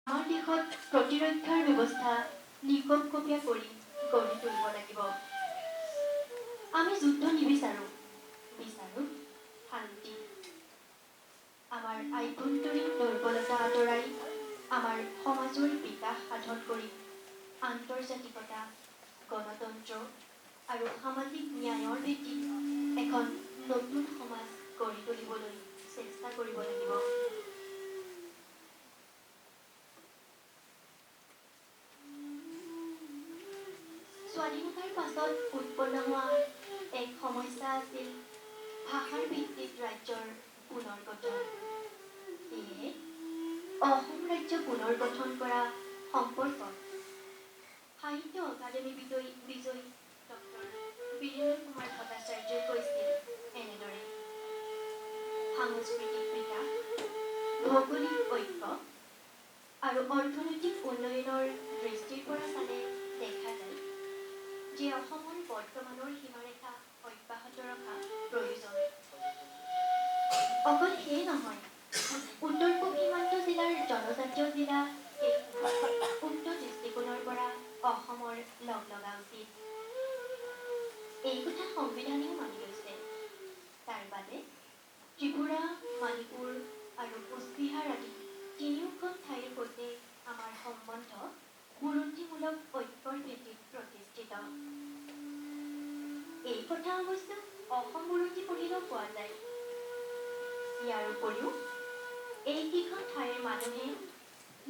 আমাৰ দেশত প্ৰতিৰক্ষাৰ ব্যৱস্থা নিকপকপীয়া কৰি গঢ়ি তুলিব লাগিব। আমি যুদ্ধ নিবিচাৰোঁ, বিচাৰোঁ শান্তি। আমাৰ আভ্যন্তৰীণ দুৰ্বলতা আঁতৰাই আমাৰ সমাজৰ বিকাশ সাধন কৰি আন্তৰ্জাতিকতা, গণতন্ত্ৰ আৰু সামাজিক ন্যায়ৰ ভিত্তিত এখন নতুন সমাজ গঢ়ি তুলিবলৈ চেষ্টা কৰিব লাগিব। স্বাধীনতাৰ পাছত উৎপন্ন হোৱা এক সমস্যা আছিল ভাষাৰ ভিত্তিত ৰাজ্যৰ পুনৰ্গঠন। সেয়েহে অসম ৰাজ্য পুনৰ্গঠন কৰা সম্পৰ্কত সাহিত্য অকাডেমী বিজয়ী ডক্টৰ বীৰেন্দ্ৰ কুমাৰ ভট্টাচাৰ্যই কৈছিল এনেদৰে, সাংস্কৃতিক বিকাশ, ভৌগোলিক ঐক্য আৰু অৰ্থনৈতিক উন্নয়নৰ দৃষ্টিৰ পৰা চালে দেখা যায় যে অসমৰ বৰ্তমানৰ সীমাৰেখা অব্যাহত ৰখা প্ৰয়োজন। অকল সেয়ে নহয়, উত্তৰ পূব সীমান্ত জিলাৰ জনজাতীয় জিলা এই উক্ত দৃষ্টিকোণৰ পৰা অসমৰ লগ লগা উচিত। এই কথা সংবিধানেও মানি লৈছে। তাৰ বাদে ত্ৰিপুৰা, মণিপুৰ আৰু কোচবিহাৰ আদি তিনিওখন ঠাইৰ সৈতে আমাৰ সম্বন্ধ বুৰঞ্জীমূলক ঐক্যৰ ভিত্তিত প্ৰতিষ্ঠিত। এই কথা অৱশ্যে অসম বুৰঞ্জী পঢ়িলেও পোৱা যায়। ইয়াৰ উপৰিও এইকেইখন ঠাইৰ মানুহে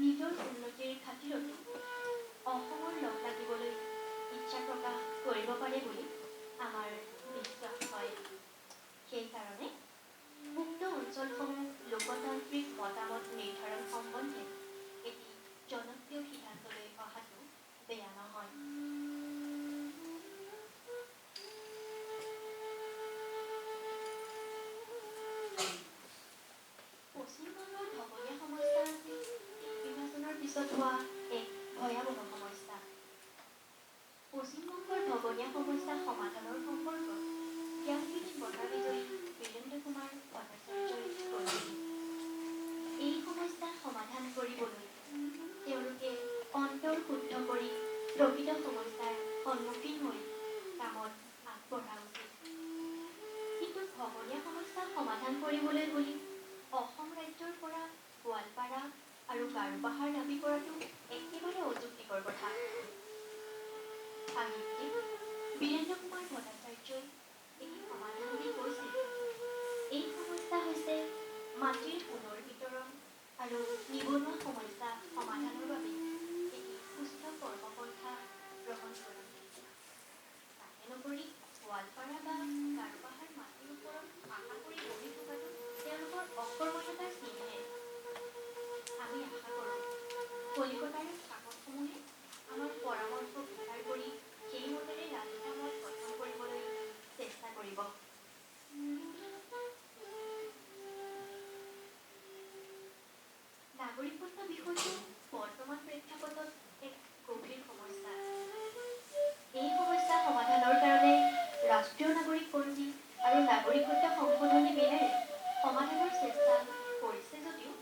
নিজৰ উন্নতিৰ খাতিৰতো অসমৰ লগ লাগিবলৈ ইচ্ছা প্ৰকাশ কৰিব পাৰে বুলি আমাৰ বিশ্বাস হয়। সেইকাৰণে উক্ত অঞ্চলসমূহ লোকতান্ত্ৰিক মতামত নিৰ্ধাৰণ সম্বন্ধে এটি জনপ্ৰিয় সিদ্ধান্তলৈ অহাটো বেয়া নহয়। পশ্চিমবংগৰ ভগনীয়া সমস্যা আছিল দেশ বিভাজনৰ পিছত হোৱা এক ভয়াৱহ সমস্যা। পশ্চিমবংগৰ ভগনীয়া সমস্যা সমাধানৰ সম্পৰ্কত জ্ঞানপীঠ বঁটা বিজয়ী বীৰেন্দ্ৰ কুমাৰ ভট্টাচাৰ্যই কৈছিল, এই সমস্যা সমাধান কৰিবলৈ তেওঁলোকে অন্তৰ শুদ্ধ কৰি প্ৰকৃত সমস্যাৰ সন্মুখীন হৈ কামত আগবঢ়া উচিত। কিন্তু ভগনীয়া সমস্যা সমাধান কৰিবলৈ বুলি অসম ৰাজ্যৰ পৰা গোৱালপাৰা আৰু গাৰোপাহাৰ দাবী কৰাটো একেবাৰে অযুক্তিকৰ কথা। সাহিত্যিক বীৰেন্দ্ৰ কুমাৰ ভট্টাচাৰ্যই এই সমাধান দি কৈছিল, এই সমস্যা হৈছে মাটিৰ পুনৰ বিতৰণ আৰু নিবনুৱা সমস্যা সমাধানৰ বাবে এটি সুস্থ কৰ্মপন্থা গ্ৰহণ কৰা। তাকে নকৰি গোৱালপাৰা বা গাৰোপাহাৰ মাটিৰ ওপৰত আশা কৰি বহি থকাটো তেওঁলোকৰ অকৰ্মণ্যতাৰ চিনহে। আমি আশা কৰোঁ কলিকতাৰ শাসকসমূহে আমাৰ পৰামৰ্শ বিচাৰ কৰি সেই মতেৰে ৰাজহুৱা মত গঠন কৰিবলৈ চেষ্টা কৰিব। নাগৰিকত্ব বিষয়টো বৰ্তমান প্ৰেক্ষাপটত এক গভীৰ সমস্যা। এই সমস্যা সমাধানৰ কাৰণে ৰাষ্ট্ৰীয় নাগৰিকপঞ্জী আৰু নাগৰিকত্ব সংশোধনী বিলেৰে সমাধানৰ চেষ্টা কৰিছে যদিও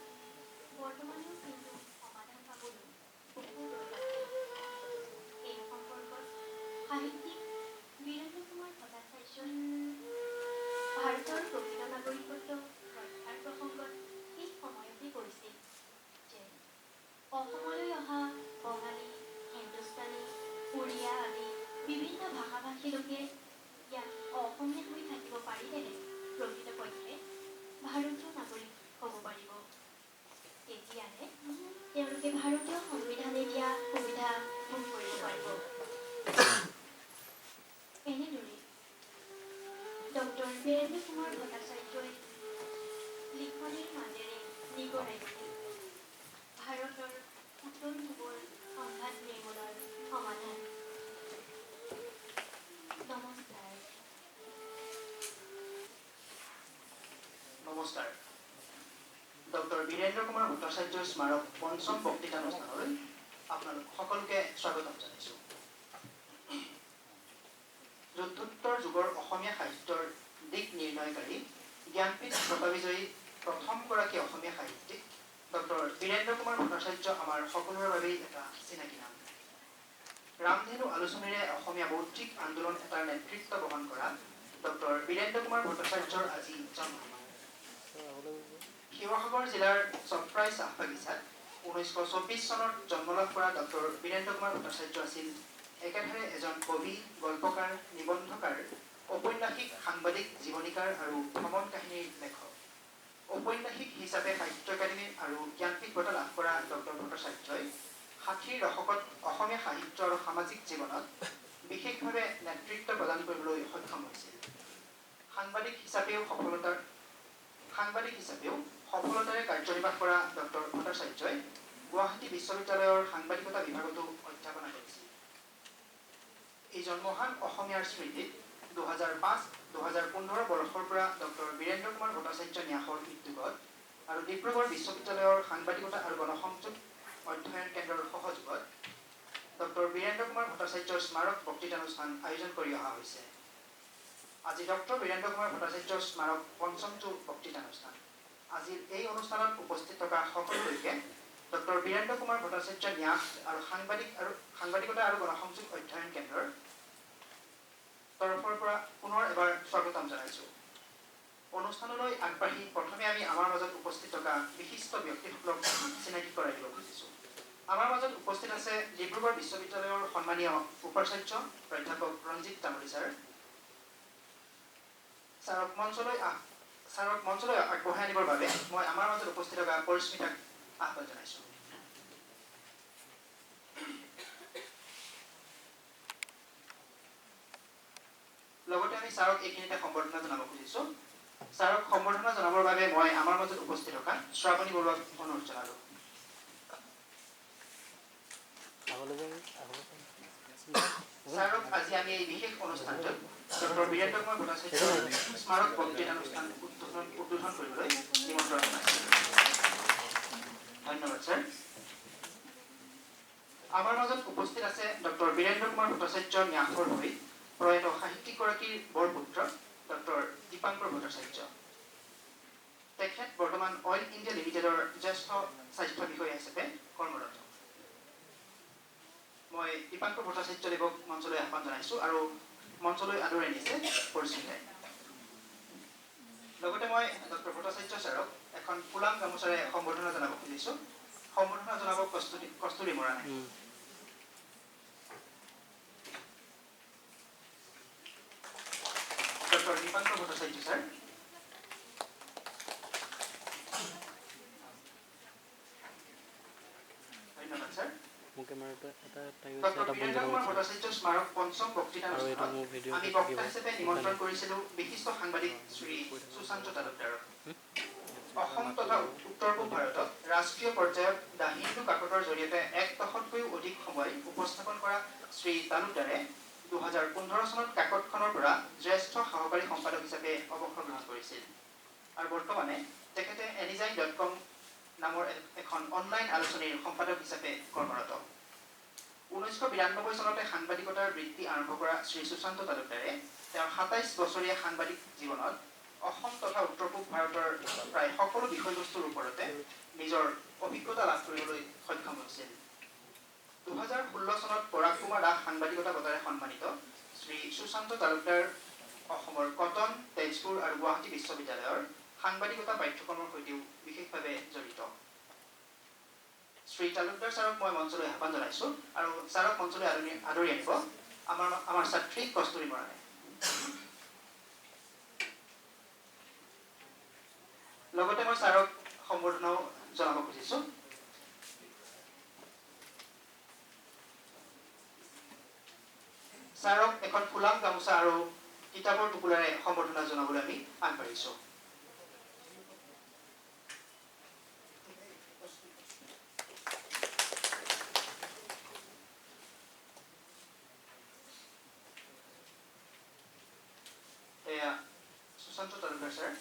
বৰ্তমানেও কিন্তু সমাধান পাবলৈ বহু দূৰত আছে। এই সম্পৰ্কত সাহিত্যিক বীৰেন্দ্ৰ কুমাৰ ভট্টাচাৰ্যই ভাৰতৰ প্ৰকৃত নাগৰিকত্ব ৰক্ষাৰ প্ৰসংগত এই সময়তে কৈছিল যে অসমলৈ অহা বঙালী, হিন্দুস্তানী, উৰিয়া আদি বিভিন্ন ভাষাভাষী লোকে ইয়াত অসমীয়া হৈ থাকিব পাৰিলেহে প্ৰকৃতপক্ষে ভাৰতীয় নাগৰিক হ'ব পাৰিব। তেতিয়াহে তেওঁলোকে ভাৰতীয় সংবিধানে দিয়া সুবিধা ভোগ কৰিব পাৰিব। এনেদৰে ডক্টৰ বীৰেন্দ্ৰ কুমাৰ ভট্টাচাৰ্যই লিখনিৰ মাজেৰে নিগৰাইছিল ভাৰতৰ উত্তৰ পূবৰ সংঘাত নিৰ্মূলৰ সমাধান। নমস্কাৰ। নমস্কাৰ। ডক্টৰ বীৰেন্দ্ৰ কুমাৰ ভট্টাচাৰ্যৰ স্মাৰক পঞ্চম বক্তৃতানুষ্ঠানলৈ আপোনালোক সকলোকে স্বাগতম জনাইছোঁ। যুদ্ধোত্তৰ যুগৰ অসমীয়া সাহিত্যৰ দিক নিৰ্ণয়কাৰী জ্ঞানপীঠ বঁটা বিজয়ী প্ৰথমগৰাকী অসমীয়া সাহিত্যিক ডক্টৰ বীৰেন্দ্ৰ কুমাৰ ভট্টাচাৰ্য আমাৰ সকলোৰে বাবেই এটা চিনাকি নাম। ৰামধেনু আলোচনীৰে অসমীয়া বৌদ্ধিক আন্দোলন এটাৰ নেতৃত্ব বহন কৰা ডক্টৰ বীৰেন্দ্ৰ কুমাৰ ভট্টাচাৰ্যৰ আজি জন্মদিন। শিৱসাগৰ জিলাৰ চপ্ৰাই চাহ বাগিচাত 1924 চনত জন্মলাভ কৰা ডক্টৰ বীৰেন্দ্ৰ কুমাৰ ভট্টাচাৰ্য আছিল একেধাৰে এজন কবি, গল্পকাৰ, নিবন্ধকাৰ, ঔপন্যাসিক, সাংবাদিক, জীৱনীকাৰ আৰু ভ্ৰমণ কাহিনীৰ লেখক। ঔপন্যাসিক হিচাপে সাহিত্য একাডেমী আৰু জ্ঞানপীঠ বঁটা লাভ কৰা ডক্টৰ ভট্টাচাৰ্যই 60ৰ দশকত অসমীয়া সাহিত্য আৰু সামাজিক জীৱনত বিশেষভাৱে নেতৃত্ব প্ৰদান কৰিবলৈ সক্ষম হৈছিল। সাংবাদিক হিচাপেও সফলতাৰে কাৰ্যনিৰ্বাহ কৰা ডক্টৰ ভট্টাচাৰ্যই গুৱাহাটী বিশ্ববিদ্যালয়ৰ সাংবাদিকতা বিভাগতো অধ্যাপনা কৰিছিল। এইজন মহান অসমীয়াৰ স্মৃতিত 2005-2015 বৰ্ষৰ পৰা ডক্টৰ বীৰেন্দ্ৰ কুমাৰ ভট্টাচাৰ্য ন্যাসৰ উদ্যোগত আৰু ডিব্ৰুগড় বিশ্ববিদ্যালয়ৰ সাংবাদিকতা আৰু গণসংযোগ অধ্যয়ন কেন্দ্ৰৰ সহযোগত ডক্টৰ বীৰেন্দ্ৰ কুমাৰ ভট্টাচাৰ্যৰ স্মাৰক বক্তৃতানুষ্ঠান আয়োজন কৰি অহা হৈছে। আজি ডক্টৰ বীৰেন্দ্ৰ কুমাৰ ভট্টাচাৰ্যৰ স্মাৰক পঞ্চমটো বক্তৃতানুষ্ঠান। আজিৰ এই অনুষ্ঠানত উপস্থিত থকা সকলোলৈকে ডক্টৰ বীৰেন্দ্ৰ কুমাৰ ভট্টাচাৰ্য ন্যাস আৰু সাংবাদিকতা আৰু গণসংযোগ অধ্যয়ন কেন্দ্ৰৰ তৰফৰ পৰা পুনৰ এবাৰ স্বাগতম জনাইছোঁ। অনুষ্ঠানলৈ আগবাঢ়ি প্ৰথমে আমি আমাৰ মাজত উপস্থিত থকা বিশিষ্ট ব্যক্তিসকলক চিনাকি কৰাই দিব খুজিছোঁ। আমাৰ মাজত উপস্থিত আছে ডিব্ৰুগড় বিশ্ববিদ্যালয়ৰ সন্মানীয় উপাচাৰ্য প্ৰাধ্যাপক ৰঞ্জিত তামুলী ছাৰ। ছাৰক মঞ্চলৈ আগবঢ়াই আনিবৰ বাবে মই আমাৰ মাজত উপস্থিত থকা পৰিস্মিতাক আহ্বান জনাইছোঁ। লগতে আমি ছাৰক এইখিনিতে সম্বৰ্ধনা জনাব খুজিছোঁ। ছাৰক সম্বৰ্ধনা জনাবৰ বাবে মই আমাৰ মাজত উপস্থিত থকা শ্ৰাৱণী বৰুৱাক অনুৰোধ জনালোঁ। ছাৰক আজি আমি এই বিশেষ অনুষ্ঠানটোত ডক্টৰ বীৰেন্দ্ৰ কুমাৰ ভট্টাচাৰ্যৰ স্মাৰক বক্তৃতানুষ্ঠান উদ্বোধন কৰিবলৈ নিমন্ত্ৰণ জনাইছোঁ। ধন্যবাদ ছাৰ। আমাৰ মাজত উপস্থিত আছে ডক্টৰ বীৰেন্দ্ৰ কুমাৰ ভট্টাচাৰ্য ন্যাসৰ হৈ প্ৰয়াত সাহিত্যিকগৰাকীৰ বৰপুত্ৰ ডক্টৰ দীপাংকৰ ভট্টাচাৰ্য। তেখেত বৰ্তমান অইল ইণ্ডিয়া লিমিটেডৰ জ্যেষ্ঠ স্বাস্থ্য বিষয়া হিচাপে কৰ্মৰত। মই দীপাংকৰ ভট্টাচাৰ্যদেৱক মঞ্চলৈ আহ্বান জনাইছোঁ আৰু মঞ্চলৈ আদৰাই নিছে পৰিস্মিতাই। লগতে মই ডক্টৰ ভট্টাচাৰ্য ছাৰক এখন ফুলাম গামোচাৰে সম্বৰ্ধনা জনাব খুজিছোঁ। সম্বৰ্ধনা জনাব কস্তুৰী মৰাণে। Doctor Dipankar Bhattacharya sir. ধন্যবাদ ছাৰ। ডক্টৰ বীৰেন্দ্ৰ কুমাৰ ভট্টাচাৰ্য স্মাৰক পঞ্চম বক্তৃতানুষ্ঠানত আমি বক্তা হিচাপে নিমন্ত্ৰণ কৰিছিলোঁ বিশিষ্ট সাংবাদিক শ্ৰী সুশান্ত তালুকদাৰক। অসম তথা উত্তৰ পূব ভাৰতত ৰাষ্ট্ৰীয় পৰ্যায়ত দ্য হিন্দু কাকতৰ জৰিয়তে 1 দশকতকৈও অধিক সময় উপস্থাপন কৰা শ্ৰী তালুকদাৰে 2015 চনত কাকতখনৰ পৰা জ্যেষ্ঠ সহকাৰী সম্পাদক হিচাপে অৱসৰ গ্ৰহণ কৰিছিল আৰু বৰ্তমানে তেখেতে anyzine.com নামৰ এখন অনলাইন আলোচনীৰ সম্পাদক হিচাপে কৰ্মৰত। 1992 চনতে সাংবাদিকতাৰ বৃত্তি আৰম্ভ কৰা শ্ৰী সুশান্ত তালুকদাৰে তেওঁৰ 27 বছৰীয়া সাংবাদিক জীৱনত অসম তথা উত্তৰ পূব ভাৰতৰ প্ৰায় সকলো বিষয়বস্তুৰ ওপৰতে নিজৰ অভিজ্ঞতা লাভ কৰিবলৈ সক্ষম হৈছিল। 2016 চনত পৰাগ কুমাৰ দাস সাংবাদিকতা বঁটাৰে সন্মানিত শ্ৰী সুশান্ত তালুকদাৰ অসমৰ কটন, তেজপুৰ আৰু গুৱাহাটী বিশ্ববিদ্যালয়ৰ সাংবাদিকতা পাঠ্যক্ৰমৰ সৈতেও বিশেষভাৱে জড়িত। শ্ৰী তালুকদাৰ ছাৰক মই মঞ্চলৈ আহ্বান জনাইছোঁ আৰু ছাৰক মঞ্চলৈ আদৰি আনিব আমাৰ ছাত্ৰী কস্তুৰী মৰাণে। লগতে মই ছাৰক সম্বৰ্ধনাও জনাব খুজিছোঁ। ছাৰক এখন ফুলাম গামোচা আৰু কিতাপৰ টুকুৰাৰে সম্বৰ্ধনা জনাবলৈ আমি আগবাঢ়িছোঁ। এয়া সুশান্ত তালুকদাৰ ছাৰ।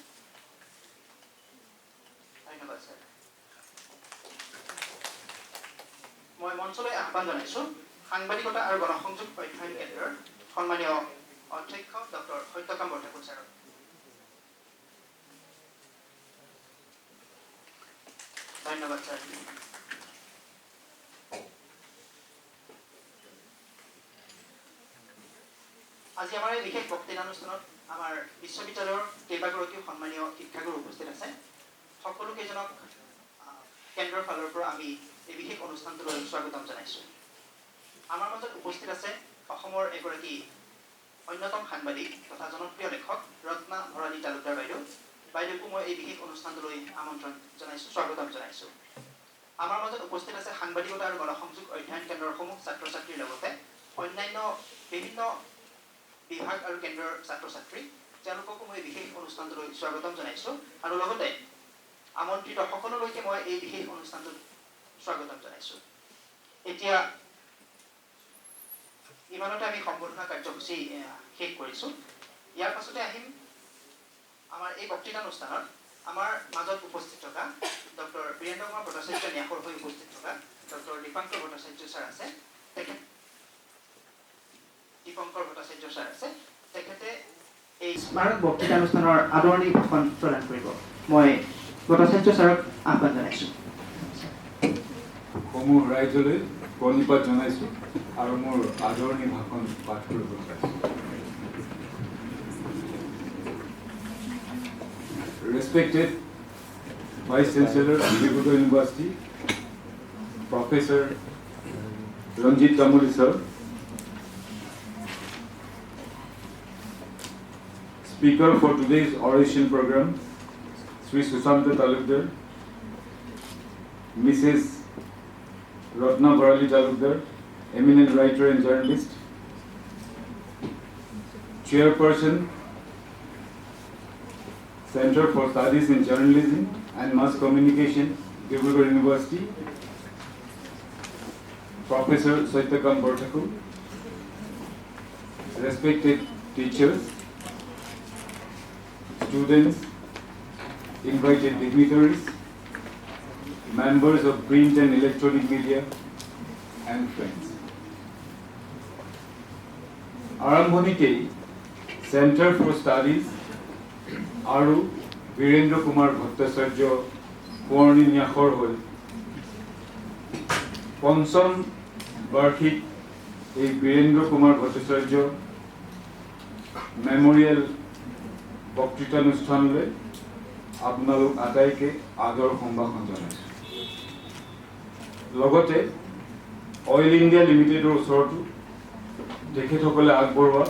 ধন্যবাদ ছাৰ। মই মঞ্চলৈ আহ্বান জনাইছোঁ সাংবাদিকতা আৰু গণসংযোগ অধ্যয়ন কেন্দ্ৰৰ সন্মানীয় অধ্যক্ষ ডক্টৰ সত্যকাম বৰঠাকুৰ ছাৰক। ধন্যবাদ স্যাৰ। আজি আমাৰ এই বিশেষ বক্তৃতানুষ্ঠানত আমাৰ বিশ্ববিদ্যালয়ৰ কেইবাগৰাকীও সন্মানীয় শিক্ষাগুৰু উপস্থিত আছে। সকলো কেইজনক কেন্দ্ৰৰ ফালৰ পৰা আমি এই বিশেষ অনুষ্ঠানটোলৈ স্বাগতম জনাইছোঁ। আমাৰ মাজত উপস্থিত আছে অসমৰ এগৰাকী অন্যতম সাংবাদিক তথা জনপ্ৰিয় লেখক ৰত্না ভৰালী তালুকদাৰ বাইদেউকো মই এই বিশেষ অনুষ্ঠানটোলৈ আমন্ত্ৰণ জনাইছোঁ, স্বাগতম জনাইছোঁ। আমাৰ মাজত উপস্থিত আছে সাংবাদিকতা আৰু গণসংযোগ অধ্যয়ন কেন্দ্ৰৰ সমূহ ছাত্ৰ ছাত্ৰীৰ লগতে অন্যান্য বিভিন্ন বিভাগ আৰু কেন্দ্ৰৰ ছাত্ৰ ছাত্ৰী, তেওঁলোককো মই বিশেষ অনুষ্ঠানটোলৈ স্বাগতম জনাইছোঁ আৰু লগতে আমন্ত্ৰিত সকলোলৈকে মই এই বিশেষ অনুষ্ঠানটোত স্বাগতম জনাইছোঁ। এতিয়া ইমানতে আমি সম্বৰ্ধনা কাৰ্যসূচী শেষ কৰিছোঁ। ইয়াৰ পাছতে আহিম আমাৰ এই বক্তৃতানুষ্ঠানত আমাৰ মাজত উপস্থিত থকা ডক্টৰ বীৰেন্দ্ৰ কুমাৰ ভট্টাচাৰ্য ন্যাসৰ হৈ উপস্থিত থকা ডক্টৰ দীপঙ্কৰ ভট্টাচাৰ্য ছাৰ আছে। তেখেতে এই স্মাৰক বক্তৃতানুষ্ঠানৰ আদৰণি ভাষণ প্ৰদান কৰিব। মই ভট্টাচাৰ্য ছাৰক আহ্বান জনাইছোঁ। সমূহ ৰাইজলৈ প্ৰণিপাত জনাইছোঁ আৰু মোৰ আদৰণি ভাষণ পাঠ কৰিব বিচাৰিছোঁ। Respected Vice Chancellor, Digbrugad University, Professor Ranjit Tamuli sir, Speaker for today's oration program, Sri Sushanta Talukdar, Mrs. Ratna Bharali Talukdar, eminent writer and journalist, Chairperson, Center for Studies in Journalism and Mass Communication, Digbrugad University, Professor Saitakam Borthaku, respected teachers, students, invited dignitaries, members of print and electronic media, and friends. Arambhonike Center for Studies আৰু বীৰেন্দ্ৰ কুমাৰ ভট্টাচাৰ্য পুৰণি ন্যাসৰ হৈ পঞ্চম বাৰ্ষিক এই Birendra Kumar Bhattacharya memorial বক্তৃতানুষ্ঠানলৈ আপোনালোক আটাইকে আদৰ সম্ভাষণ জনাইছোঁ। লগতে অইল ইণ্ডিয়া লিমিটেডৰ ওচৰতো তেখেতসকলে আগবঢ়োৱা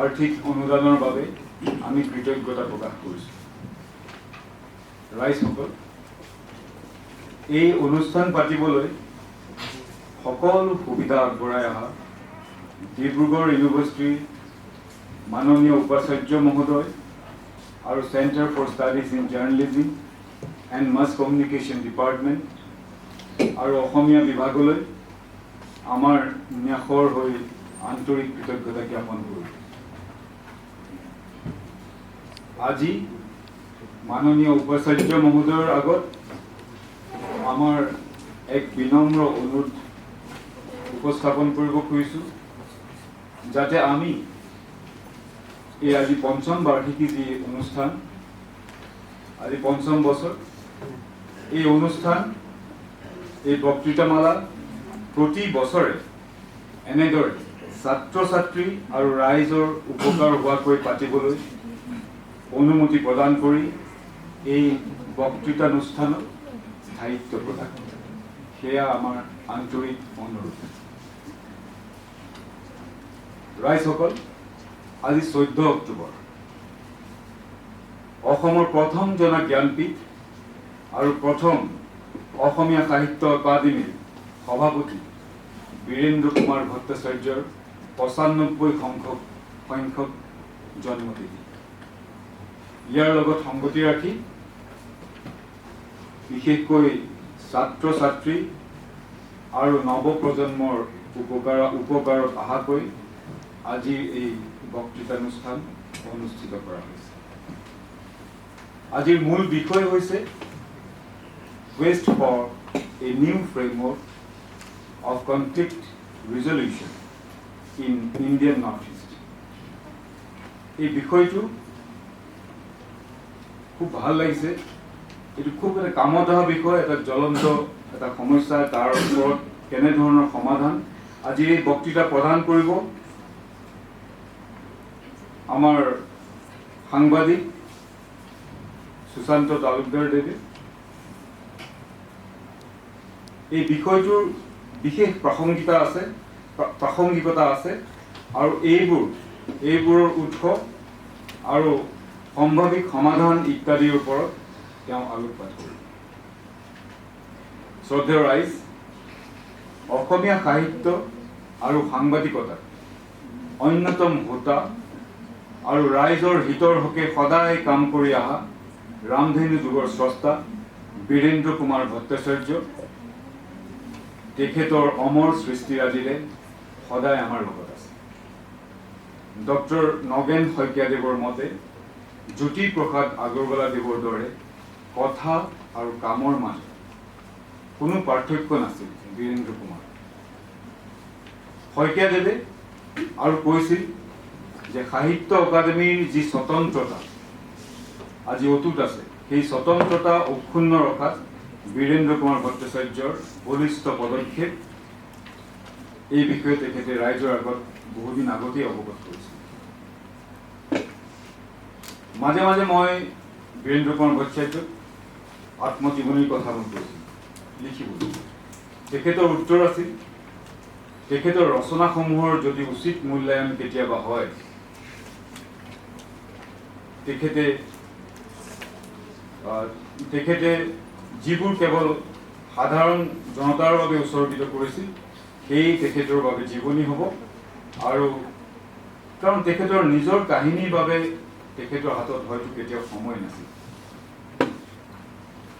আৰ্থিক অনুদানৰ বাবে আমি কৃতজ্ঞতা প্ৰকাশ কৰিছোঁ। ৰাইজসকল, এই অনুষ্ঠান পাতিবলৈ সকলো সুবিধা আগবঢ়াই অহা ডিব্ৰুগড় ইউনিভাৰ্চিটিৰ মাননীয় উপাচাৰ্য মহোদয় আৰু centre for studies in journalism and mass communication department আৰু অসমীয়া বিভাগলৈ আমাৰ ন্যাসৰ হৈ আন্তৰিক কৃতজ্ঞতা জ্ঞাপন কৰিছোঁ। আজি মাননীয় উপাচাৰ্য মহোদয়ৰ আগত আমাৰ এক বিনম্ৰ অনুৰোধ উপস্থাপন কৰিব খুজিছোঁ, যাতে আমি এই আজি পঞ্চম বাৰ্ষিকী যি অনুষ্ঠান, আজি পঞ্চম বছৰ, এই অনুষ্ঠান, এই বক্তৃতামালা প্ৰতি বছৰে এনেদৰে ছাত্ৰ ছাত্ৰী আৰু ৰাইজৰ উপকাৰ হোৱাকৈ পাতিবলৈ অনুমতি প্ৰদান কৰি এই বক্তৃতানুষ্ঠানত স্থায়িত্ব প্ৰদান কৰে, সেয়া আমাৰ আন্তৰিক অনুৰোধ। ৰাইজসকল, আজি 14 অক্টোবৰ অসমৰ প্ৰথম জনা জ্ঞানপীঠ আৰু প্ৰথম অসমীয়া সাহিত্য একাডেমীৰ সভাপতি বীৰেন্দ্ৰ কুমাৰ ভট্টাচাৰ্যৰ 95 সংখ্যক জন্মতিথি। ইয়াৰ লগত সংগতি ৰাখি বিশেষকৈ ছাত্ৰ ছাত্ৰী আৰু নৱপ্ৰজন্মৰ উপকাৰত আশাকৈ আজি এই বক্তৃতানুষ্ঠান অনুষ্ঠিত কৰা হৈছে। আজিৰ মূল বিষয় হৈছে quest for a new framework of conflict resolution in Indian Northeast. এই বিষয়টো খুব ভাল লাগিছে এইটো খুব এটা কামত অহা বিষয়, এটা জ্বলন্ত এটা সমস্যা, তাৰ ওপৰত কেনেধৰণৰ সমাধান। আজি এই বক্তৃতা প্ৰদান কৰিব আমাৰ সাংবাদিক সুশান্ত তালুকদাৰ দেৱে। এই বিষয়টোৰ বিশেষ প্ৰাসংগিকতা আছে আৰু এইবোৰৰ উৎস আৰু সম্ভাৱিক সমাধান ইত্যাদিৰ ওপৰত তেওঁ আলোকপাত কৰিব। শ্ৰদ্ধেয় ৰাইজ, অসমীয়া সাহিত্য আৰু সাংবাদিকতা অন্যতম হোতা আৰু ৰাইজৰ হিতৰ হকে সদায় কাম কৰি অহা ৰামধেনু যুগৰ স্ৰষ্টা বীৰেন্দ্ৰ কুমাৰ ভট্টাচাৰ্য তেখেতৰ অমৰ সৃষ্টিৰাজিৰে সদায় আমাৰ লগত আছে। ডক্টৰ নগেন শইকীয়াদেৱৰ মতে জ্যোতিপ্ৰসাদ আগৰৱালাদেৱৰ দৰে কথা আৰু কামৰ মাজত কোনো পাৰ্থক্য নাছিল বীৰেন্দ্ৰ কুমাৰ। শইকীয়াদেৱে আৰু কৈছিল যে সাহিত্য অকাডেমীৰ যি স্বতন্ত্ৰতা আজি অটুট আছে, সেই স্বতন্ত্ৰতা অক্ষুণ্ণ ৰখাত বীৰেন্দ্ৰ কুমাৰ ভট্টাচাৰ্যৰ বলিষ্ঠ পদক্ষেপ, এই বিষয়ে তেখেতে ৰাইজৰ আগত বহুদিন আগতেই অৱগত কৰিছিল। মাজে মাজে মই বীৰেন্দ্ৰ কুমাৰ ভট্টাচাৰ্যক আত্মজীৱনীৰ কথা মই কৈছিলোঁ, লিখিবলৈ। তেখেতৰ উত্তৰ আছিল, তেখেতৰ ৰচনাসমূহৰ যদি উচিত মূল্যায়ন কেতিয়াবা হয়, তেখেতে যিবোৰ কেৱল সাধাৰণ জনতাৰ বাবে উৎসৰ্গিত কৰিছিল, সেই তেখেতৰ বাবে জীৱনী হ'ব। আৰু কাৰণ তেখেতৰ নিজৰ কাহিনীৰ বাবে তেখেতৰ হাতত হয়তো কেতিয়াও সময় নাছিল।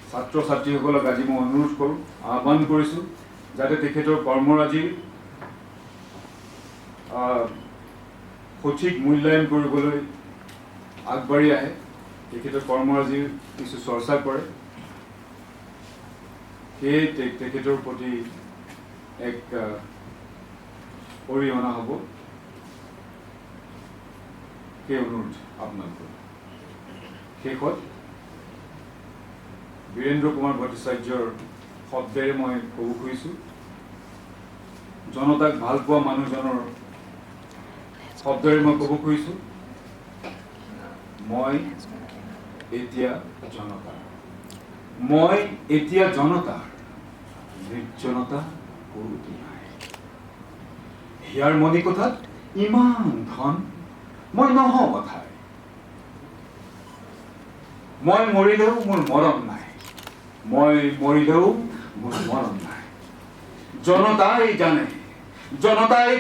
ছাত্ৰ ছাত্ৰীসকলক আজি মই অনুৰোধ কৰোঁ, আহ্বান কৰিছোঁ, যাতে তেখেতৰ কৰ্মৰাজিৰ সঠিক মূল্যায়ন কৰিবলৈ আগবাঢ়ি আহে, তেখেতৰ কৰ্মৰাজিৰ কিছু চৰ্চা কৰে। সেয়ে তেখেতৰ প্ৰতি এক অৰিহণা হ'ব, সেই অনুৰোধ আপোনালোকৰ। শেষত বীৰেন্দ্ৰ কুমাৰ ভট্টাচাৰ্যৰ শব্দেৰে মই ক'ব খুজিছোঁ, জনতাক ভাল পোৱা মানুহজনৰ শব্দেৰে মই ক'ব খুজিছোঁ, মই এতিয়া জনতাৰ নিৰ্জনতা কৰোঁতি নাই। হিয়াৰ মণিকোঠাত ইমান ধন, মই নহওঁ কথাই। মই মৰিলেও মোৰ মৰণ নাই, জনতাই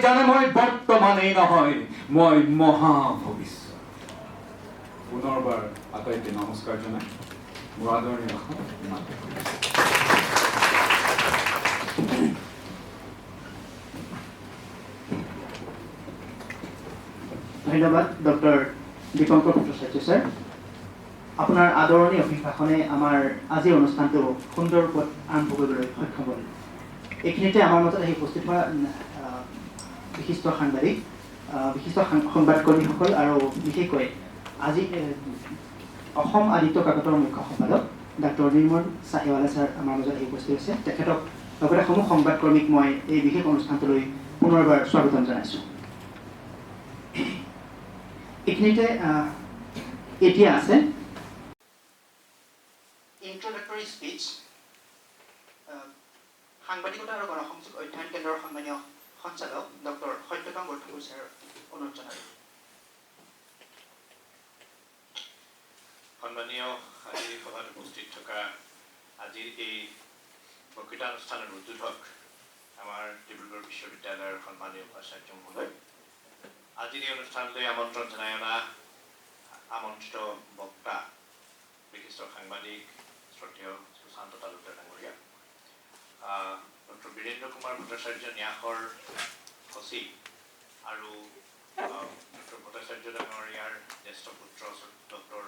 জানে মই বৰ্তমানেই নহয়, মই মহা ভৱিষ্যত। পুনৰবাৰ আটাইকে নমস্কাৰ জনাই মোৰ আদৰণীয় ভাষণ ইমানতে কৰিছোঁ। ধন্যবাদ ডক্টৰ দীপঙ্কৰ ভট্টাচাৰ্য ছাৰ। আপোনাৰ আদৰণি অভিভাষণে আমাৰ আজিৰ অনুষ্ঠানটো সুন্দৰ ৰূপত আৰম্ভ কৰিবলৈ সক্ষম হ'ল। এইখিনিতে আমাৰ মাজত আহি উপস্থিত হোৱা বিশিষ্ট সাংবাদিক, বিশিষ্ট সংবাদকৰ্মীসকল আৰু বিশেষকৈ আজি অসম আদিত্য কাকতৰ মুখ্য সম্পাদক ডাক্তৰ নিৰ্মল চাহিৱালা ছাৰ আমাৰ মাজত আহি উপস্থিত হৈছে। তেখেতক লগতে সমূহ সংবাদকৰ্মীক মই এই বিশেষ অনুষ্ঠানটোলৈ পুনৰবাৰ স্বাগতম জনাইছোঁ। এইখিনিতে এতিয়া আছে ইন্ট্ৰডাক্টৰী স্পীচ সাংবাদিকতা আৰু গণসংযোগ অধ্যয়ন কেন্দ্ৰৰ সন্মানীয় সঞ্চালক ডক্টৰ সত্যকাম বৰঠাকুৰ ছাৰৰ অনুৰোধ জনালোঁ। সন্মানীয় আজিৰ সভাত উপস্থিত থকা আজিৰ এই বক্তৃতানুষ্ঠানৰ উদ্বোধক আমাৰ ডিব্ৰুগড় বিশ্ববিদ্যালয়ৰ সন্মানীয় উপাচাৰ্য মহোদয়, আজিৰ এই অনুষ্ঠানলৈ আমন্ত্ৰণ জনাই অনা আমন্ত্ৰিত বক্তা বিশিষ্ট সাংবাদিক শ্ৰদ্ধেয় সুশান্ত তালুকদাৰ ডাঙৰীয়া, ডক্টৰ বীৰেন্দ্ৰ কুমাৰ ভট্টাচাৰ্য ন্যাসৰ সচিব আৰু ডক্টৰ ভট্টাচাৰ্য ডাঙৰীয়াৰ জ্যেষ্ঠ পুত্ৰ ডক্টৰ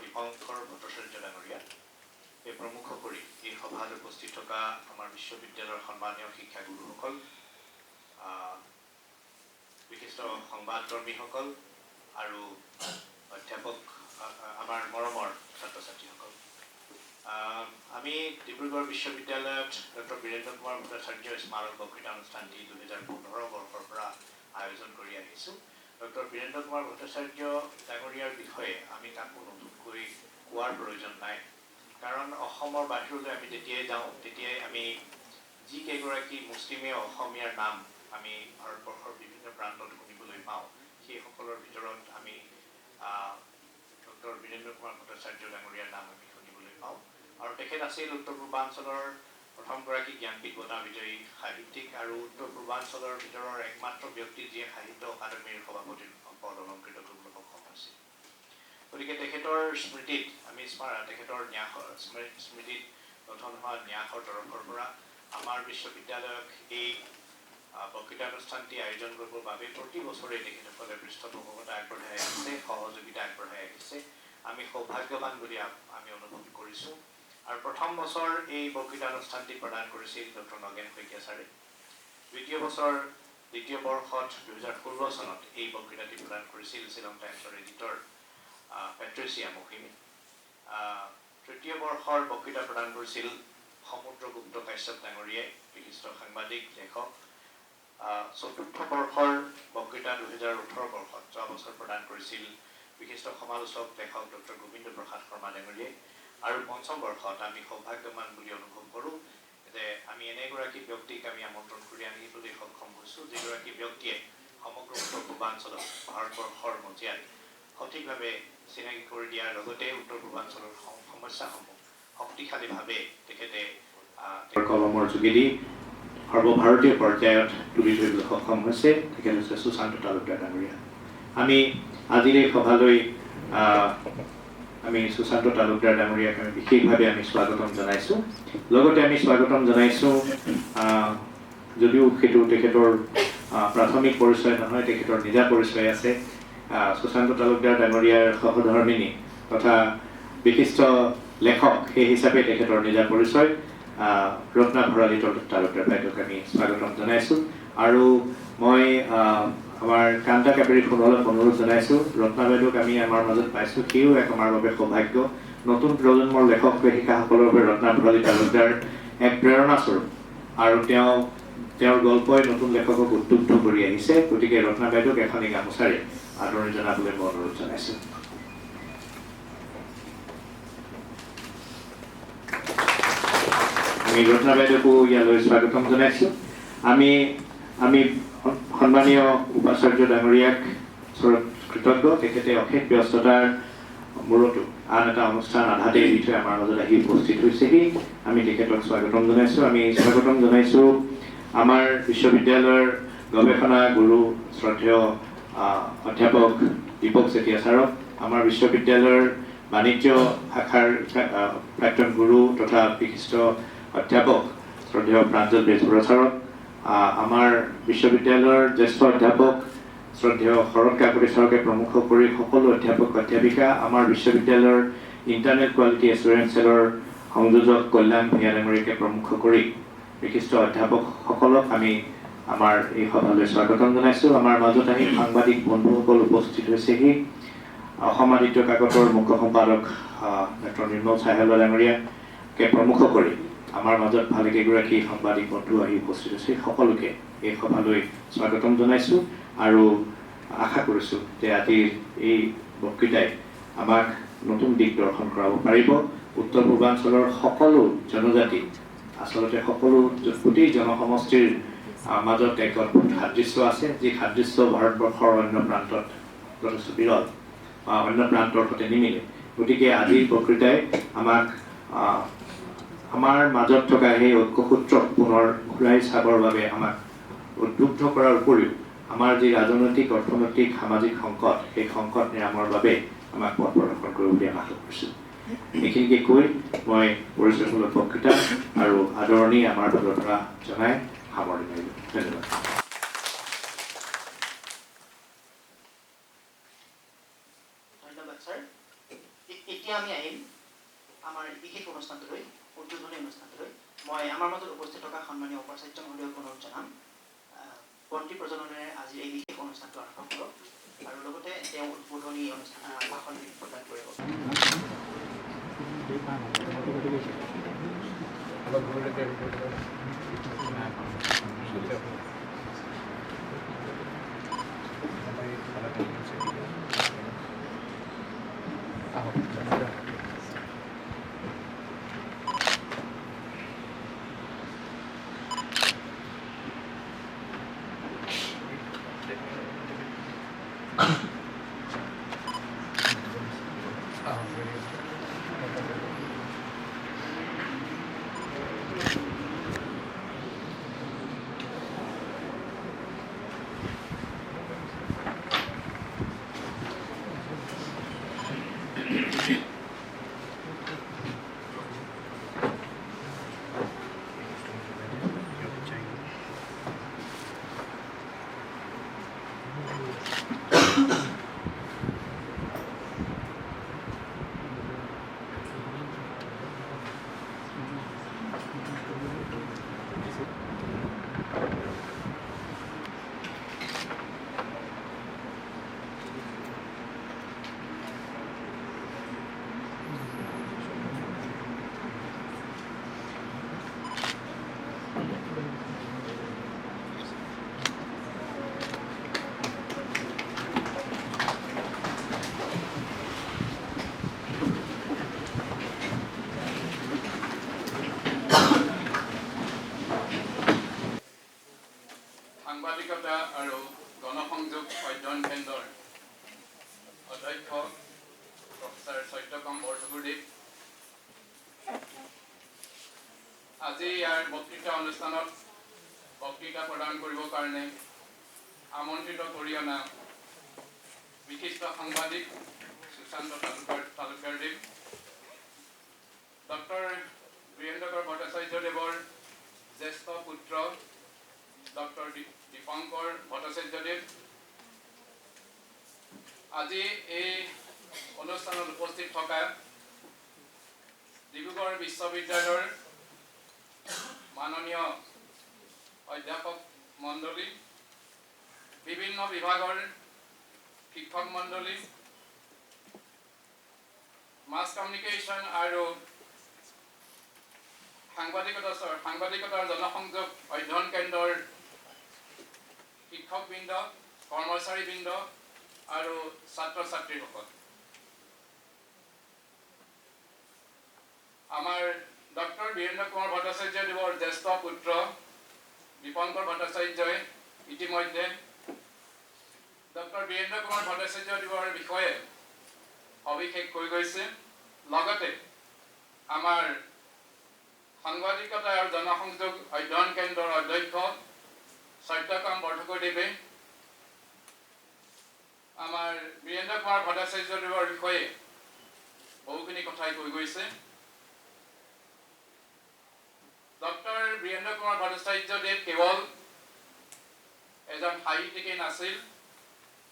দীপঙ্কৰ ভট্টাচাৰ্য ডাঙৰীয়া, এই প্ৰমুখ কৰি এই সভাত উপস্থিত থকা আমাৰ বিশ্ববিদ্যালয়ৰ সন্মানীয় শিক্ষাগুৰুসকল, বিশিষ্ট সংবাদকৰ্মীসকল আৰু অধ্যাপক, আমাৰ মৰমৰ ছাত্ৰ ছাত্ৰীসকল, আমি ডিব্ৰুগড় বিশ্ববিদ্যালয়ত ডক্টৰ বীৰেন্দ্ৰ কুমাৰ ভট্টাচাৰ্য স্মাৰক বক্তৃতা অনুষ্ঠানটি 2015 বৰ্ষৰ পৰা আয়োজন কৰি আহিছোঁ। ডক্টৰ বীৰেন্দ্ৰ কুমাৰ ভট্টাচাৰ্য ডাঙৰীয়াৰ বিষয়ে আমি কাকো নতুনকৈ কোৱাৰ প্ৰয়োজন নাই, কাৰণ অসমৰ বাহিৰলৈ আমি যেতিয়াই যাওঁ তেতিয়াই আমি যিকেইগৰাকী মুছলিমে অসমীয়াৰ নাম আমি ভাৰতবৰ্ষৰ বিভিন্ন প্ৰান্তত শুনিবলৈ পাওঁ, সেইসকলৰ ভিতৰত আমি ডক্টৰ বীৰেন্দ্ৰ কুমাৰ ভট্টাচাৰ্য ডাঙৰীয়াৰ নাম আমি শুনিবলৈ পাওঁ। আৰু তেখেত আছিল উত্তৰ পূৰ্বাঞ্চলৰ প্ৰথমগৰাকী জ্ঞানপীঠ বঁটা বিজয়ী সাহিত্যিক আৰু উত্তৰ পূৰ্বাঞ্চলৰ ভিতৰৰ একমাত্ৰ ব্যক্তি যিয়ে সাহিত্য অকাডেমীৰ সভাপতিৰ পদ অলংকৃত কৰিবলৈ সক্ষম হৈছিল। গতিকে তেখেতৰ স্মৃতিত আমি তেখেতৰ স্মৃতিত গঠন হোৱা ন্যাসৰ তৰফৰ পৰা আমাৰ বিশ্ববিদ্যালয়ক এই বক্তৃতা অনুষ্ঠানটি আয়োজন কৰিবৰ বাবে প্ৰতি বছৰে তেখেতসকলে পৃষ্ঠপোষকতা আগবঢ়াই আহিছে, সহযোগিতা আগবঢ়াই আহিছে। আমি সৌভাগ্যৱান বুলি আমি অনুভৱ কৰিছোঁ। আৰু প্ৰথম বছৰ এই বক্তৃতা অনুষ্ঠানটি প্ৰদান কৰিছিল ডক্টৰ নগেন শইকীয়া ছাৰে। দ্বিতীয় বৰ্ষত 2016 চনত এই বক্তৃতাটি প্ৰদান কৰিছিল শ্বিলং টাইমছৰ এডিটৰ পেট্ৰিচিয়া মহিমে। তৃতীয় বৰ্ষৰ বক্তৃতা প্ৰদান কৰিছিল সমুদ্ৰগুপ্ত কাশ্যপ ডাঙৰীয়াই, বিশিষ্ট সাংবাদিক লেখক। চতুৰ্থ বৰ্ষৰ বক্তৃতা 2018 বৰ্ষত যোৱা বছৰ প্ৰদান কৰিছিল বিশিষ্ট সমালোচক লেখক ডক্টৰ গোবিন্দ প্ৰসাদ শৰ্মা ডাঙৰীয়াই। আৰু পঞ্চম বৰ্ষত আমি সৌভাগ্যৱান বুলি অনুভৱ কৰোঁ যে আমি এনেগৰাকী ব্যক্তিক আমি আমন্ত্ৰণ কৰি আনিবলৈ সক্ষম হৈছোঁ, যিগৰাকী ব্যক্তিয়ে সমগ্ৰ উত্তৰ পূৰ্বাঞ্চলত ভাৰতবৰ্ষৰ মজিয়াত সঠিকভাৱে চিনাকি কৰি দিয়াৰ লগতে উত্তৰ পূৰ্বাঞ্চলৰ সমস্যাসমূহ শক্তিশালীভাৱে তেখেতে কলমৰ যোগেদি সৰ্বভাৰতীয় পৰ্যায়ত তুলি ধৰিবলৈ সক্ষম হৈছে। তেখেত হৈছে সুশান্ত তালুকদাৰ ডাঙৰীয়া। আমি আজিৰ এই সভালৈ আমি সুশান্ত তালুকদাৰ ডাঙৰীয়াক আমি বিশেষভাৱে আমি স্বাগতম জনাইছোঁ। লগতে আমি স্বাগতম জনাইছোঁ, যদিও সেইটো তেখেতৰ প্ৰাথমিক পৰিচয় নহয়, তেখেতৰ নিজা পৰিচয় আছে। সুশান্ত তালুকদাৰ ডাঙৰীয়াৰ সহধৰ্মিনী তথা বিশিষ্ট লেখক, সেই হিচাপে তেখেতৰ নিজা পৰিচয় ৰত্না ভৰালী তালুকদাৰ বাইদেউক আমি স্বাগতম জনাইছোঁ। আৰু মই আমাৰ কান্তা কাবেৰী সোণোৱালক অনুৰোধ জনাইছোঁ, ৰত্না বাইদেউক আমি আমাৰ মাজত পাইছোঁ, সিও এক আমাৰ বাবে সৌভাগ্য। নতুন প্ৰজন্মৰ লেখক লেখিকাসকলৰ বাবে ৰত্না ভৰালী তালুকদাৰ এক প্ৰেৰণাস্বৰূপ, আৰু তেওঁৰ গল্পই নতুন লেখকক উদ্বুদ্ধ কৰি আহিছে। গতিকে ৰত্না বাইদেউক এখনি গামোচাৰে আদৰণি জনাবলৈ মই অনুৰোধ জনাইছোঁ। আমি ৰত্না বাইদেউকো ইয়ালৈ স্বাগতম জনাইছোঁ। আমি সন্মানীয় উপাচাৰ্য ডাঙৰীয়াক কৃতজ্ঞ। তেখেতে অশেষ ব্যস্ততাৰ মূৰতো আন এটা অনুষ্ঠান আধাতে এৰি থৈ আমাৰ মাজত আহি উপস্থিত হৈছেহি। আমি তেখেতক স্বাগতম জনাইছোঁ। আমি স্বাগতম জনাইছোঁ আমাৰ বিশ্ববিদ্যালয়ৰ গৱেষণা গুৰু শ্ৰদ্ধেয় অধ্যাপক দীপক চেতিয়া ছাৰক, আমাৰ বিশ্ববিদ্যালয়ৰ বাণিজ্য শাখাৰ প্ৰাক্তন গুৰু তথা বিশিষ্ট অধ্যাপক শ্ৰদ্ধেয় প্ৰাঞ্জল বেজবৰুৱা ছাৰক, আমাৰ বিশ্ববিদ্যালয়ৰ জ্যেষ্ঠ অধ্যাপক শ্ৰদ্ধেয় শৰৎ কাকতি ছাৰকে প্ৰমুখ কৰি সকলো অধ্যাপক অধ্যাপিকা, আমাৰ বিশ্ববিদ্যালয়ৰ ইণ্টাৰনেট কোৱালিটি এছুৰেঞ্চ চেলৰ সংযোজক কল্যাণ ভূঞা ডাঙৰীয়াকে প্ৰমুখ কৰি বিশিষ্ট অধ্যাপকসকলক আমি আমাৰ এই সভালৈ স্বাগতম জনাইছোঁ। আমাৰ মাজত আহি সাংবাদিক বন্ধুসকল উপস্থিত হৈছেহি। অসম আদিত্য কাকতৰ মুখ্য সম্পাদক ডক্টৰ নিৰ্মল চাহেলা ডাঙৰীয়াকে প্ৰমুখ কৰি আমাৰ মাজত ভালেকেইগৰাকী সাংবাদিক বন্ধু আহি উপস্থিত হৈছে। সকলোকে এই সভালৈ স্বাগতম জনাইছোঁ আৰু আশা কৰিছোঁ যে আজিৰ এই বক্তৃতাই আমাক নতুন দিশ দৰ্শন কৰাব পাৰিব। উত্তৰ পূৰ্বাঞ্চলৰ সকলো জনজাতি, আচলতে সকলো গোটেই জনসমষ্টিৰ মাজত এক অদ্ভুত সাদৃশ্য আছে, যি সাদৃশ্য ভাৰতবৰ্ষৰ অন্য প্ৰান্তত যথেষ্ট বিৰল বা অন্য প্ৰান্তৰ সৈতে নিমিলে। গতিকে আজিৰ বক্তৃতাই আমাক আমাৰ মাজত থকা সেই ঐক্যসূত্ৰক পুনৰ ঘূৰাই চাবৰ বাবে আমাক উদ্বুদ্ধ কৰাৰ উপৰিও আমাৰ যি ৰাজনৈতিক, অৰ্থনৈতিক, সামাজিক সংকট, সেই সংকট নিৰামৰ বাবে আমাক পথ প্ৰদৰ্শন কৰিব বুলি আমি আশা কৰিছোঁ। এইখিনিকে কৈ মই পৰিচয়মূলক বক্তৃতা আৰু আদৰণি আমাৰ ফালৰ পৰা জনাই সামৰণি মাৰিলোঁ। ধন্যবাদ। ধন্যবাদ ছাৰ। এতিয়া আমি আহিম আমাৰ বিশেষ অনুষ্ঠানটোলৈ, উদ্বোধনী অনুষ্ঠানটোলৈ। মই আমাৰ মাজত উপস্থিত থকা সন্মানীয় উপাচাৰ্য মহোদয়ক অনুৰোধ জনাম, পন্থী প্ৰজননেৰে আজি এই বিশেষ অনুষ্ঠানটো আৰম্ভ কৰক আৰু লগতে তেওঁ উদ্বোধনী ভাষণ প্ৰদান কৰিব। সাংবাদিকতা আৰু গণসংযোগ অধ্যয়ন কেন্দ্ৰৰ অধ্যক্ষ প্ৰফেচাৰ সত্যকাম বৰঠাকুৰদেৱ আজি ইয়াৰ বক্তৃতা অনুষ্ঠানত বক্তৃতা প্ৰদান কৰিবৰ কাৰণে আমন্ত্ৰিত কৰি অনা বিশিষ্ট সাংবাদিক সুশান্ত তালুকদাৰদেৱ, ডক্টৰ বীৰেন্দ্ৰ ভট্টাচাৰ্যদেৱৰ জ্যেষ্ঠ পুত্ৰ ডক্টৰ দীপঙ্কৰ ভট্টাচাৰ্যদেৱ, আজি এই অনুষ্ঠানত উপস্থিত থকা ডিব্ৰুগড় বিশ্ববিদ্যালয়ৰ মাননীয় অধ্যাপক মণ্ডলী, বিভিন্ন বিভাগৰ শিক্ষক মণ্ডলী, মাছ কমিউনিকেশ্যন আৰু সাংবাদিকতাৰ জনসংযোগ অধ্যয়ন কেন্দ্ৰৰ শিক্ষকবৃন্দ, কৰ্মচাৰীবৃন্দ আৰু ছাত্ৰ ছাত্ৰীসকল, আমাৰ ডক্টৰ বীৰেন্দ্ৰ কুমাৰ ভট্টাচাৰ্যদেৱৰ জ্যেষ্ঠ পুত্ৰ দীপঙ্কৰ ভট্টাচাৰ্যই ইতিমধ্যে ডক্টৰ বীৰেন্দ্ৰ কুমাৰ ভট্টাচাৰ্যদেৱৰ বিষয়ে সবিশেষ কৈ গৈছে। লগতে আমাৰ সাংবাদিকতা আৰু জনসংযোগ অধ্যয়ন কেন্দ্ৰৰ অধ্যক্ষ সত্যকাম বৰঠাকুৰদেৱে আমাৰ বীৰেন্দ্ৰ কুমাৰ ভট্টাচাৰ্যদেৱৰ বিষয়ে বহুখিনি কথাই কৈ গৈছে। ডক্টৰ বীৰেন্দ্ৰ কুমাৰ ভট্টাচাৰ্যদেৱ কেৱল এজন সাহিত্যিকেই নাছিল,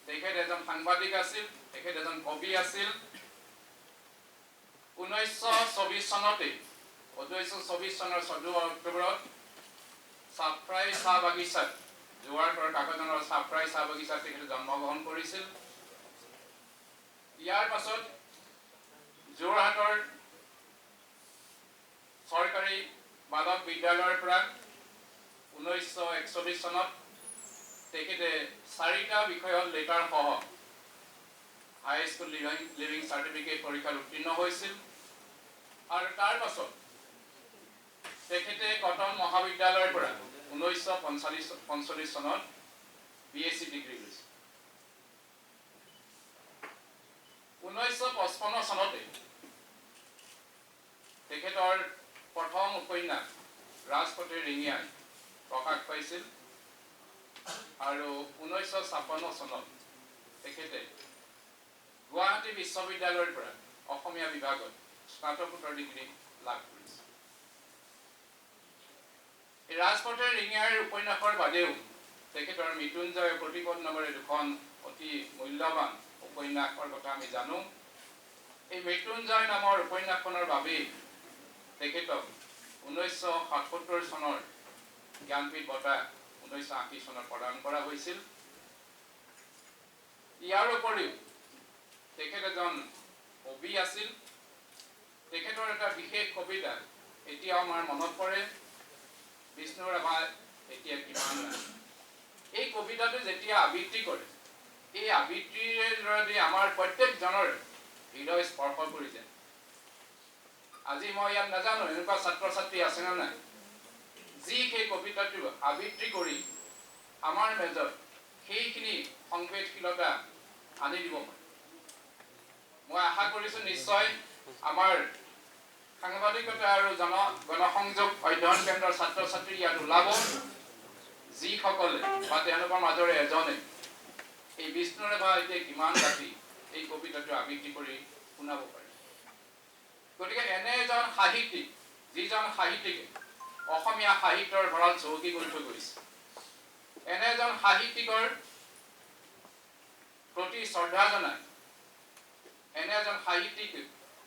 তেখেত এজন সাংবাদিক আছিল, তেখেত এজন কবি আছিল। 1924 চনতেই 1924 চনৰ 14 অক্টোবৰত চাপৰাই চাহ বাগিচাত, যোৰহাটৰ কাকজানৰ চাপৰাই চাহ বাগিচাত তেখেতে জন্মগ্ৰহণ কৰিছিল। ইয়াৰ পাছত যোৰহাটৰ চৰকাৰী বালক বিদ্যালয়ৰ পৰা 1941 চনত তেখেতে 4টা বিষয়ত লেটাৰ সহ হাইস্কুল লিভিং চাৰ্টিফিকেট পৰীক্ষাত উত্তীৰ্ণ হৈছিল। আৰু তাৰ পাছত তেখেতে কটন মহাবিদ্যালয়ৰ পৰা 1945 চনত BSc ডিগ্ৰী লৈছিল। 1955 চনতে তেখেতৰ প্ৰথম উপন্যাস ৰাজপথে ৰিঙিয়াই প্ৰকাশ পাইছিল। আৰু 1956 চনত তেখেতে গুৱাহাটী বিশ্ববিদ্যালয়ৰ পৰা অসমীয়া বিভাগত স্নাতকোত্তৰ ডিগ্ৰী লাভ কৰিছে। এই ৰাজপথে ৰিঙিয়াইৰ উপন্যাসৰ বাদেও তেখেতৰ মৃত্যুঞ্জয় প্ৰতিপদ নামেৰে দুখন অতি মূল্যৱান উপন্যাসৰ কথা আমি জানো। এই মৃত্যুঞ্জয় নামৰ উপন্যাসখনৰ বাবেই তেখেতক 1977 চনৰ জ্ঞানপীঠ বঁটা 1980 চনত প্ৰদান কৰা হৈছিল। ইয়াৰ উপৰিও তেখেত এজন কবি আছিল। তেখেতৰ এটা বিশেষ কবিতা এতিয়াও আমাৰ মনত পৰে বিষ্ণু ৰাভা এতিয়া কিমান নাই। এই কবিতাটো যেতিয়া আবৃত্তি কৰে, এই আবৃত্তিৰ জৰিয়তে আমাৰ প্ৰত্যেকজনৰ হৃদয় স্পৰ্শ কৰিছে। আজি মই ইয়াত নাজানো এনেকুৱা ছাত্ৰ ছাত্ৰী আছে নে নাই যি সেই কবিতাটো আবৃত্তি কৰি আমাৰ মাজত সেইখিনি সংবেদশীলতা আনি দিব পাৰে। মই আশা কৰিছোঁ নিশ্চয় আমাৰ সাংবাদিকতা আৰু গণসংযোগ অধ্যয়ন কেন্দ্ৰৰ ছাত্ৰ ছাত্ৰী ইয়াত ওলাব, যিসকলে বা তেওঁলোকৰ মাজৰে এজনে এই বিষ্ণু ৰাভা এতিয়া কিমান ৰাতি এই কবিতাটো আবৃত্তি কৰি শুনাব পাৰে। গতিকে এনে এজন সাহিত্যিক, যিজন সাহিত্যিকে অসমীয়া সাহিত্যৰ ভঁৰাল চহকী কৰি থৈ গৈছে, এনে এজন সাহিত্যিকৰ প্ৰতি শ্ৰদ্ধা জনাই, এনে এজন সাহিত্যিক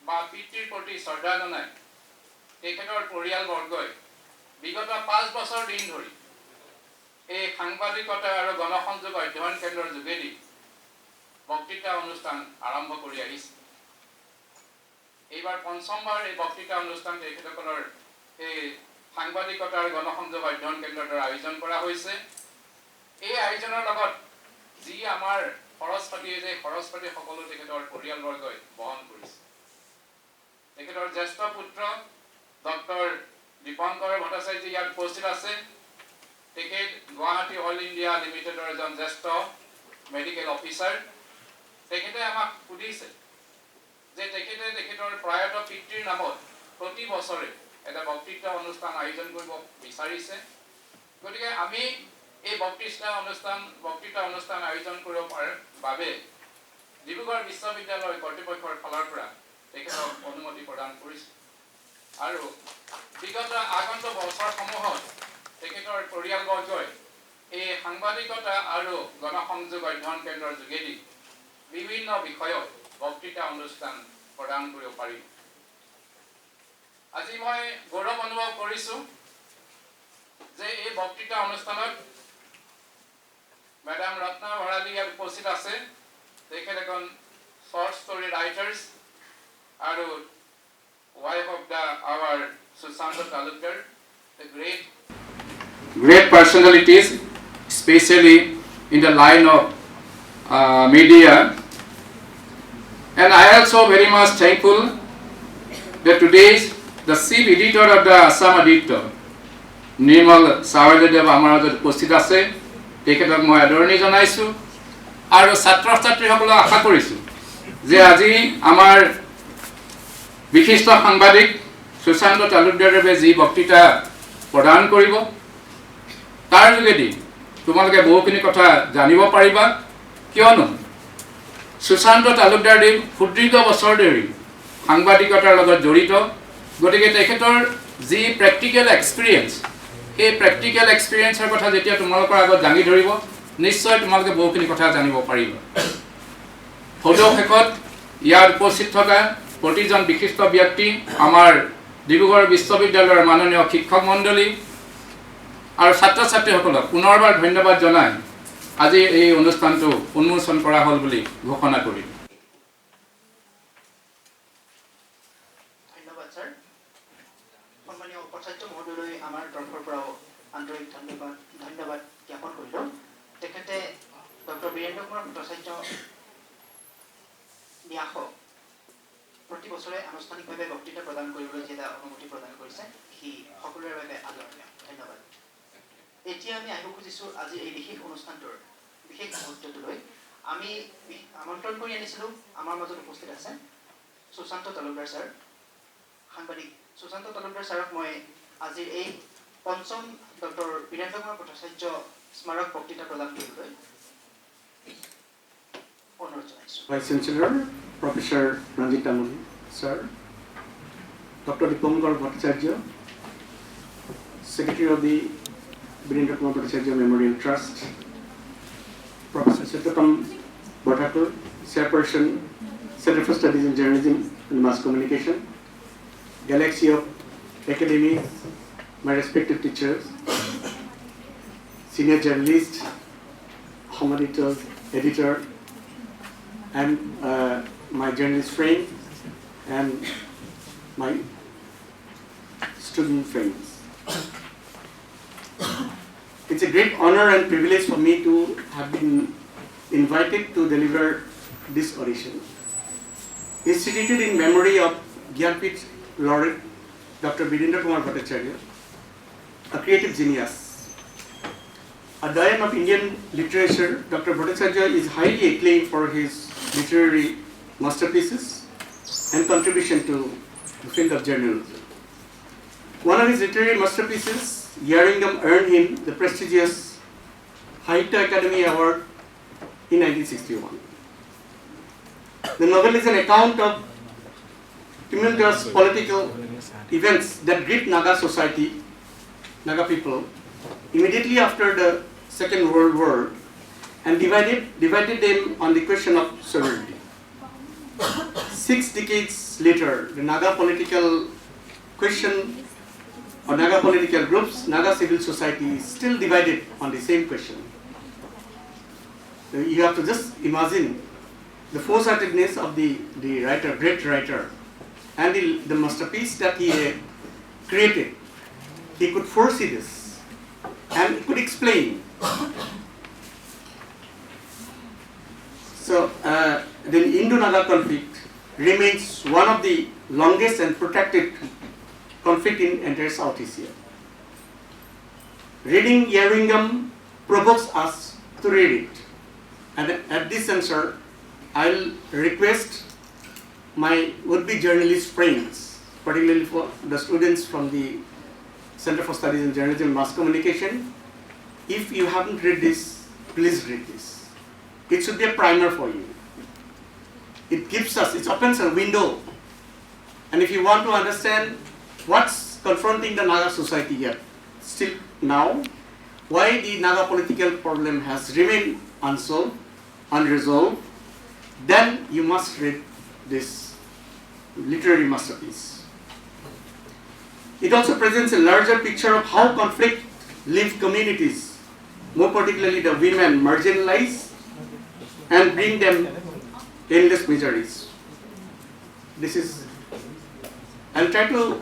বা পিতৃৰ প্ৰতি শ্ৰদ্ধা জনাই তেখেতৰ পৰিয়ালবৰ্গই বিগত 5 বছৰ দিন ধৰি এই সাংবাদিকতা আৰু গণসংযোগ অধ্যয়ন কেন্দ্ৰৰ যোগেদি বক্তৃতা অনুষ্ঠান আৰম্ভ কৰি আহিছে। এইবাৰ পঞ্চমবাৰ এই বক্তৃতা অনুষ্ঠান তেখেতসকলৰ এই সাংবাদিকতা আৰু গণসংযোগ অধ্যয়ন কেন্দ্ৰৰ দ্বাৰা আয়োজন কৰা হৈছে। এই আয়োজনৰ লগত যি আমাৰ খৰচ পাতি সকলো তেখেতৰ পৰিয়ালবৰ্গই বহন কৰিছে। তেখেতৰ জ্যেষ্ঠ পুত্ৰ ডক্টৰ দীপঙ্কৰ ভট্টাচাৰ্য ইয়াত উপস্থিত আছে। তেখেত গুৱাহাটী অল ইণ্ডিয়া লিমিটেডৰ এজন জ্যেষ্ঠ মেডিকেল অফিচাৰ। তেখেতে আমাক সুধিছে যে তেখেতে তেখেতৰ প্ৰয়াত পিতৃৰ নামত প্ৰতি বছৰে এটা বক্তৃতা অনুষ্ঠান আয়োজন কৰিব বিচাৰিছে। গতিকে আমি এই বক্তৃতা অনুষ্ঠান আয়োজন কৰিব পাৰাৰ বাবে ডিব্ৰুগড় বিশ্ববিদ্যালয় কৰ্তৃপক্ষৰ ফালৰ পৰা তেখেতক অনুমতি প্ৰদান কৰিছে। আৰু বিগত আগন্তুক বছৰসমূহত তেখেতৰ পৰিয়ালবৰ্গই এই সাংবাদিকতা আৰু গণসংযোগ অধ্যয়ন কেন্দ্ৰৰ যোগেদি বিভিন্ন বিষয়ত বক্তৃতা অনুষ্ঠান প্ৰদান কৰিব পাৰিব। আজি মই গৌৰৱ অনুভৱ কৰিছোঁ যে এই বক্তৃতা অনুষ্ঠানত মেডাম ৰত্না ভৰালী ইয়াত উপস্থিত আছে। তেখেত এখন শ্বৰ্ট ষ্টৰী ৰাইটাৰ্ছ আৰু wife of our Sushant Talukdar, the great personalities, especially in the line of media. And I also very much thankful that today the chief editor of the Assam Editor, Nirmal Sawardev Amarat উপস্থিত আছে। তেখেতক মই আদৰণি জনাইছোঁ আৰু ছাত্ৰ ছাত্ৰীসকলক আশা কৰিছোঁ যে আজি আমাৰ বিশিষ্ট সাংবাদিক সুশান্ত তালুকদাৰদেৱে যি বক্তৃতা প্ৰদান কৰিব তাৰ যোগেদি তোমালোকে বহুখিনি কথা জানিব পাৰিবা। কিয়নো সুশান্ত তালুকদাৰদেৱ সুদীৰ্ঘ বছৰ ধৰি সাংবাদিকতাৰ লগত জড়িত। গতিকে তেখেতৰ যি প্ৰেক্টিকেল এক্সপিৰিয়েঞ্চ, এই প্ৰেক্টিকেল এক্সপিৰিয়েঞ্চৰ কথা যেতিয়া তোমালোকৰ আগত দাঙি ধৰিব নিশ্চয় তোমালোকে বহুখিনি কথা জানিব পাৰিবা। ফটো শেষত ইয়াত উপস্থিত থকা প্ৰতিজন বিশিষ্ট ব্যক্তি, আমাৰ ডিব্ৰুগড় বিশ্ববিদ্যালয়ৰ মাননীয় শিক্ষক মণ্ডলী আৰু ছাত্ৰ ছাত্ৰীসকলক পুনৰবাৰ ধন্যবাদ জনাই আজি এই অনুষ্ঠানটো উন্মোচন কৰা হ'ল বুলি ঘোষণা কৰিম। ধন্যবাদ ছাৰ। সন্মানীয় উপাচাৰ্য মহোদয়লৈ আমাৰ তৰফৰ পৰাও আন্তৰিক ধন্যবাদ জ্ঞাপন কৰিলোঁ। তেখেতে ডক্টৰ বীৰেন্দ্ৰ কুমাৰ ভট্টাচাৰ্য ব্যাসক প্ৰতি বছৰে আনুষ্ঠানিকভাৱে বক্তৃতা প্ৰদান কৰিবলৈ যি এটা অনুমতি প্ৰদান কৰিছে সি সকলোৰে বাবে আদৰণীয়। ধন্যবাদ। এতিয়া আমি আহিব খুজিছোঁ আজি এই বিশেষ অনুষ্ঠানটোৰ বিশেষ মুহূৰ্তটোলৈ। আমি আমন্ত্ৰণ কৰি আনিছিলোঁ, আমাৰ মাজত উপস্থিত আছে সুশান্ত তালুকদাৰ ছাৰ, সাংবাদিক সুশান্ত তালুকদাৰ ছাৰক মই আজিৰ এই পঞ্চম ডক্টৰ বীৰেন্দ্ৰ কুমাৰ ভট্টাচাৰ্য স্মাৰক বক্তৃতা প্ৰদান কৰিবলৈ অনুৰোধ জনাইছোঁ। Vice Chancellor, Professor Ranjit Tamuli, sir, Dr. Dipঙ্কর Bhattacharya, Secretary of the Birendra Kumar Bhattacharya Memorial Trust, Professor Satyatam Bhattakur, Chairperson, Center for Studies in Journalism and Mass Communication, Galaxy of Academy, my respected teachers, senior journalist, home editor, and my journalist friend and my student friends. It's a great honor and privilege for me to have been invited to deliver this audition. Instituted in memory of Gyanpith Laureate Dr. Birendra Kumar Bhattacharya, a creative genius. A Doyen of Indian literature, Dr. Bhattacharya is highly acclaimed for his literary masterpieces and contribution to the field of journalism. One of his literary masterpieces, Yerringham, earned him the prestigious Sahitya Akademi Award in 1961. The novel is an account of tumultuous political events that gripped Naga society, Naga people, immediately after the Second World War and divided them on the question of sovereignty. 6 decades later, the Naga political question or Naga political groups, Naga civil society is still divided on the same question. So you have to just imagine the foresightedness of the writer, great writer, and the masterpiece that he created. He could foresee this and he could explain. So the Indo-Naga conflict remains one of the longest and protracted conflict in entire South Asia. Reading Yerringham provokes us to read it. And at this juncture, I'll request my would-be journalist friends, particularly for the students from the Center for Studies in Journalism and Mass Communication, if you haven't read this, please read this. It should be a primer for you. It gives us, it opens a window. And if you want to understand what's confronting the Naga society yet, still now, why the Naga political problem has remained unsolved, unresolved, then you must read this literary masterpiece. It also presents a larger picture of how conflict leave communities, more particularly the women, marginalized and bring them endless miseries. This is, I'll try to,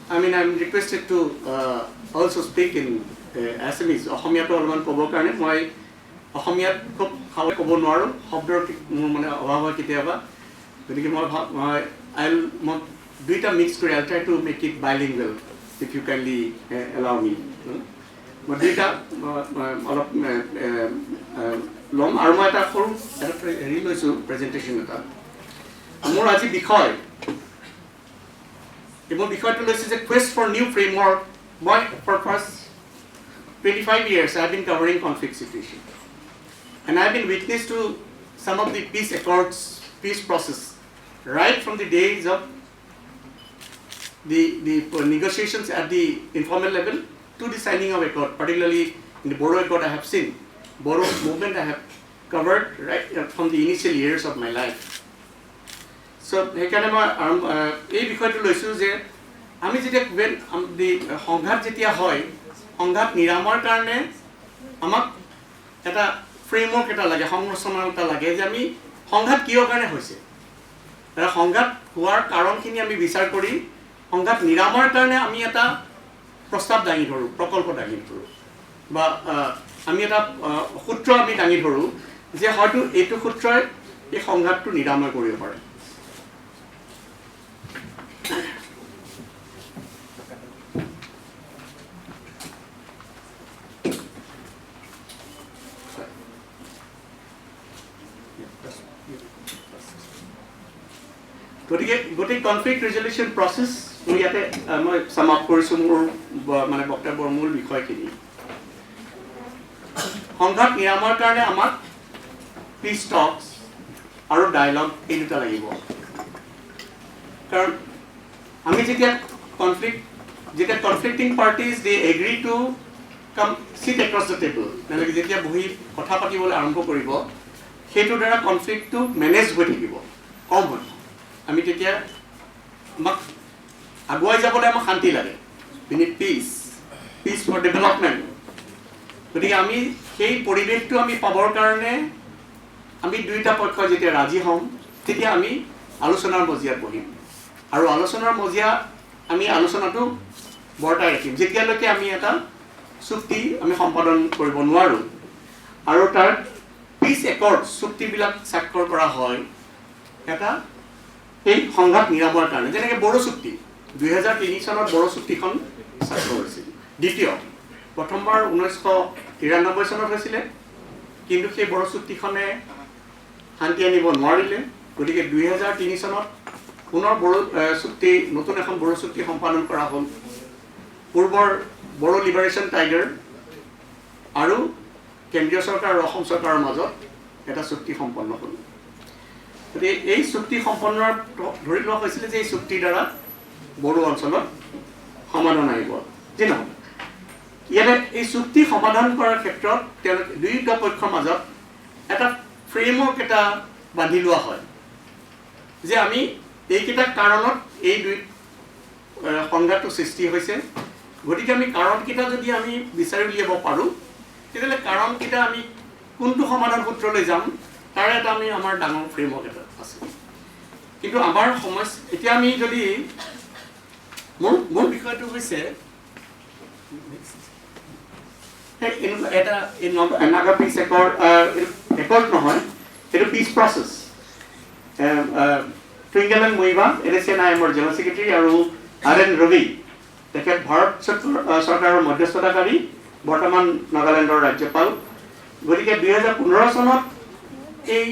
I'm requested to also speak in Assamese. Assamese to alman kobo karone moi Assamese khub khawai kobo noaro shobdor mur mane obhav hoy ketiaba gotike moi I'll duita mix kori I'll try to make it bilingual if you kindly allow me. Moi duita olop lom aru moi eta koru eta heri loisu presentation eta mor aji bikhoy Mon বিষয়টো লৈছে যে quest for new framework. For past 25 years, I've been covering conflict situation, and I've been witness to some of the peace accords, peace process, right from the days of the negotiations at the informal level to the signing of accord. Particularly in the Bodo Accord, I have seen Bodo movement. I have covered right from the initial years of my life. So, সেইকাৰণে মই এই বিষয়টো লৈছো যে আমি যেতিয়া সংঘাত যেতিয়া হয় সংঘাত নিৰামৰ কাৰণে আমাক এটা ফ্ৰেমৱৰ্ক এটা লাগে সংৰচনা এটা লাগে যে আমি সংঘাত কিয় কাৰণে হৈছে আৰু সংঘাত হোৱাৰ কাৰণখিনি আমি বিচাৰ কৰি সংঘাত নিৰামৰ কাৰণে আমি এটা প্ৰস্তাৱ দাঙি ধৰো প্ৰকল্প দাঙি ধৰো বা আমি এটা সূত্ৰ আমি দাঙি ধৰো যে হয়তো এইটো সূত্ৰই এই সংঘাতটো নিৰাময় কৰিব পাৰে গতিকে কনফ্লিক্ট ৰিজলিউশ্যন প্ৰচেছ মই ইয়াতে মই সাম আপ কৰিছোঁ মোৰ মানে বক্তব্যৰ মূল বিষয়খিনি সংঘাত নিৰাময়ৰ কাৰণে আমাক পিচ টকছ আৰু ডায়লগ এই দুটা লাগিব কাৰণ আমি যেতিয়া conflicting parties they agree to come sit across the table মানে যেতিয়া বহি কথা পাতিবলৈ আৰম্ভ কৰিব সেইটোৰ দ্বাৰা কনফ্লিক্টটো মেনেজ হৈ থাকিব কম হয় আমি তেতিয়া আমাক আগুৱাই যাবলৈ আমাক শান্তি লাগে উই নিড পিচ ফৰ ডেভেলপমেণ্ট গতিকে আমি সেই পৰিৱেশটো আমি পাবৰ কাৰণে আমি দুইটা পক্ষ যেতিয়া ৰাজি হ'ম তেতিয়া আমি আলোচনাৰ মজিয়াত বহিম আৰু আলোচনাৰ মজিয়া আমি আলোচনাটো বৰ্তাই ৰাখিম যেতিয়ালৈকে আমি এটা চুক্তি আমি সম্পাদন কৰিব নোৱাৰোঁ আৰু তাৰ পিছ একৰ্ড চুক্তিবিলাক স্বাক্ষৰ কৰা হয় এটা এই সংঘাত নিৰাময়ৰ কাৰণে যেনেকৈ বড়ো চুক্তি 2003 চনত বড়ো চুক্তিখন স্বাক্ষৰ হৈছিল দ্বিতীয় প্ৰথমবাৰ 1993 চনত হৈছিলে কিন্তু সেই বড়ো চুক্তিখনে শান্তি আনিব নোৱাৰিলে গতিকে 2003 চনত পুনৰ বড়ো চুক্তি নতুন এখন বড়ো চুক্তি সম্পাদন কৰা হ'ল পূৰ্বৰ বড়ো লিবাৰেশ্যন টাইগাৰ আৰু কেন্দ্ৰীয় চৰকাৰ আৰু অসম চৰকাৰৰ মাজত এটা চুক্তি সম্পন্ন হ'ল গতিকে এই চুক্তি সম্পন্নৰ ধৰি লোৱা হৈছিলে যে এই চুক্তিৰ দ্বাৰা বড়ো অঞ্চলত সমাধান আহিব যে নহয় ইয়াতে এই চুক্তি সমাধান কৰাৰ ক্ষেত্ৰত তেওঁলোকে দুয়োটা পক্ষৰ মাজত এটা ফ্ৰেমৱৰ্ক এটা বান্ধি লোৱা হয় যে আমি এইকেইটা কাৰণত এই দুই সংঘাতটো সৃষ্টি হৈছে গতিকে আমি কাৰণকেইটা যদি আমি বিচাৰি উলিয়াব পাৰোঁ তেতিয়াহ'লে কাৰণকেইটা আমি কোনটো সমাধান সূত্ৰলৈ যাম তাৰ এটা আমি আমাৰ ডাঙৰ ফ্ৰেমৱৰ্ক এটা আছে কিন্তু আমাৰ সমস্যা এতিয়া আমি যদি মোৰ বিষয়টো হৈছে এটা নাগা পিচ একৰ্ড নহয় এইটো পিচ প্ৰচেছ টুইংকেলন মুইবা NSCNIM-ৰ জেনেৰেল ছেক্ৰেটাৰী আৰু RN ৰবি তেখেত ভাৰত চৰকাৰৰ মধ্যস্থতাকাৰী বৰ্তমান নাগালেণ্ডৰ ৰাজ্যপাল গতিকে 2015 চনত এই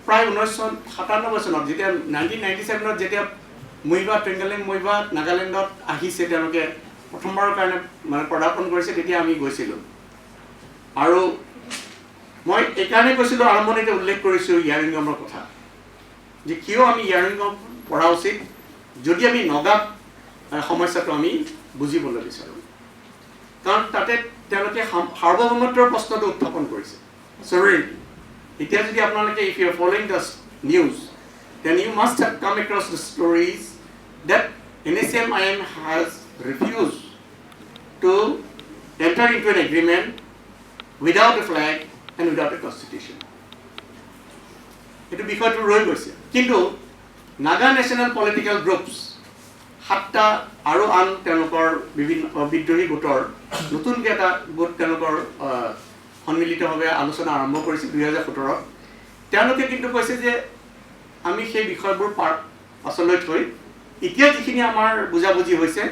প্ৰায় 1997 চনত যেতিয়া 1997 যেতিয়া মুইবা টুইংকেলন মুইবা নাগালেণ্ডত আহিছে তেওঁলোকে প্ৰথমবাৰৰ কাৰণে মানে পদাৰ্পণ কৰিছে তেতিয়া আমি গৈছিলোঁ আৰু মই এইকাৰণে কৈছিলোঁ আৰম্ভণিতে উল্লেখ কৰিছোঁ ইয়াৰিংগমৰ কথা যে কিয় আমি ইয়াৰিংগম পঢ়া উচিত যদি আমি নগা সমস্যাটো আমি বুজিবলৈ বিচাৰোঁ কাৰণ তাতে তেওঁলোকে সাৰ্বভৌমত্বৰ প্ৰশ্নটো উত্থাপন কৰিছে সভেৰেইনিটি এতিয়া যদি আপোনালোকে if you are following the news then you must have come across the stories that NSCNIM has refused to enter into an agreement without a flag and without a constitution. It বিষয়টো ৰৈ গৈছে কিন্তু Naga national political groups 7টা আৰু আন তেওঁলোকৰ বিভিন্ন বিদ্ৰোহী গোটৰ নতুনকৈ এটা গোট তেওঁলোকৰ সন্মিলিতভাৱে আলোচনা আৰম্ভ কৰিছিল 2017 তেওঁলোকে কিন্তু কৈছে যে আমি সেই বিষয়বোৰ পাছলৈ থৈ এতিয়া যিখিনি আমাৰ বুজাবুজি হৈছে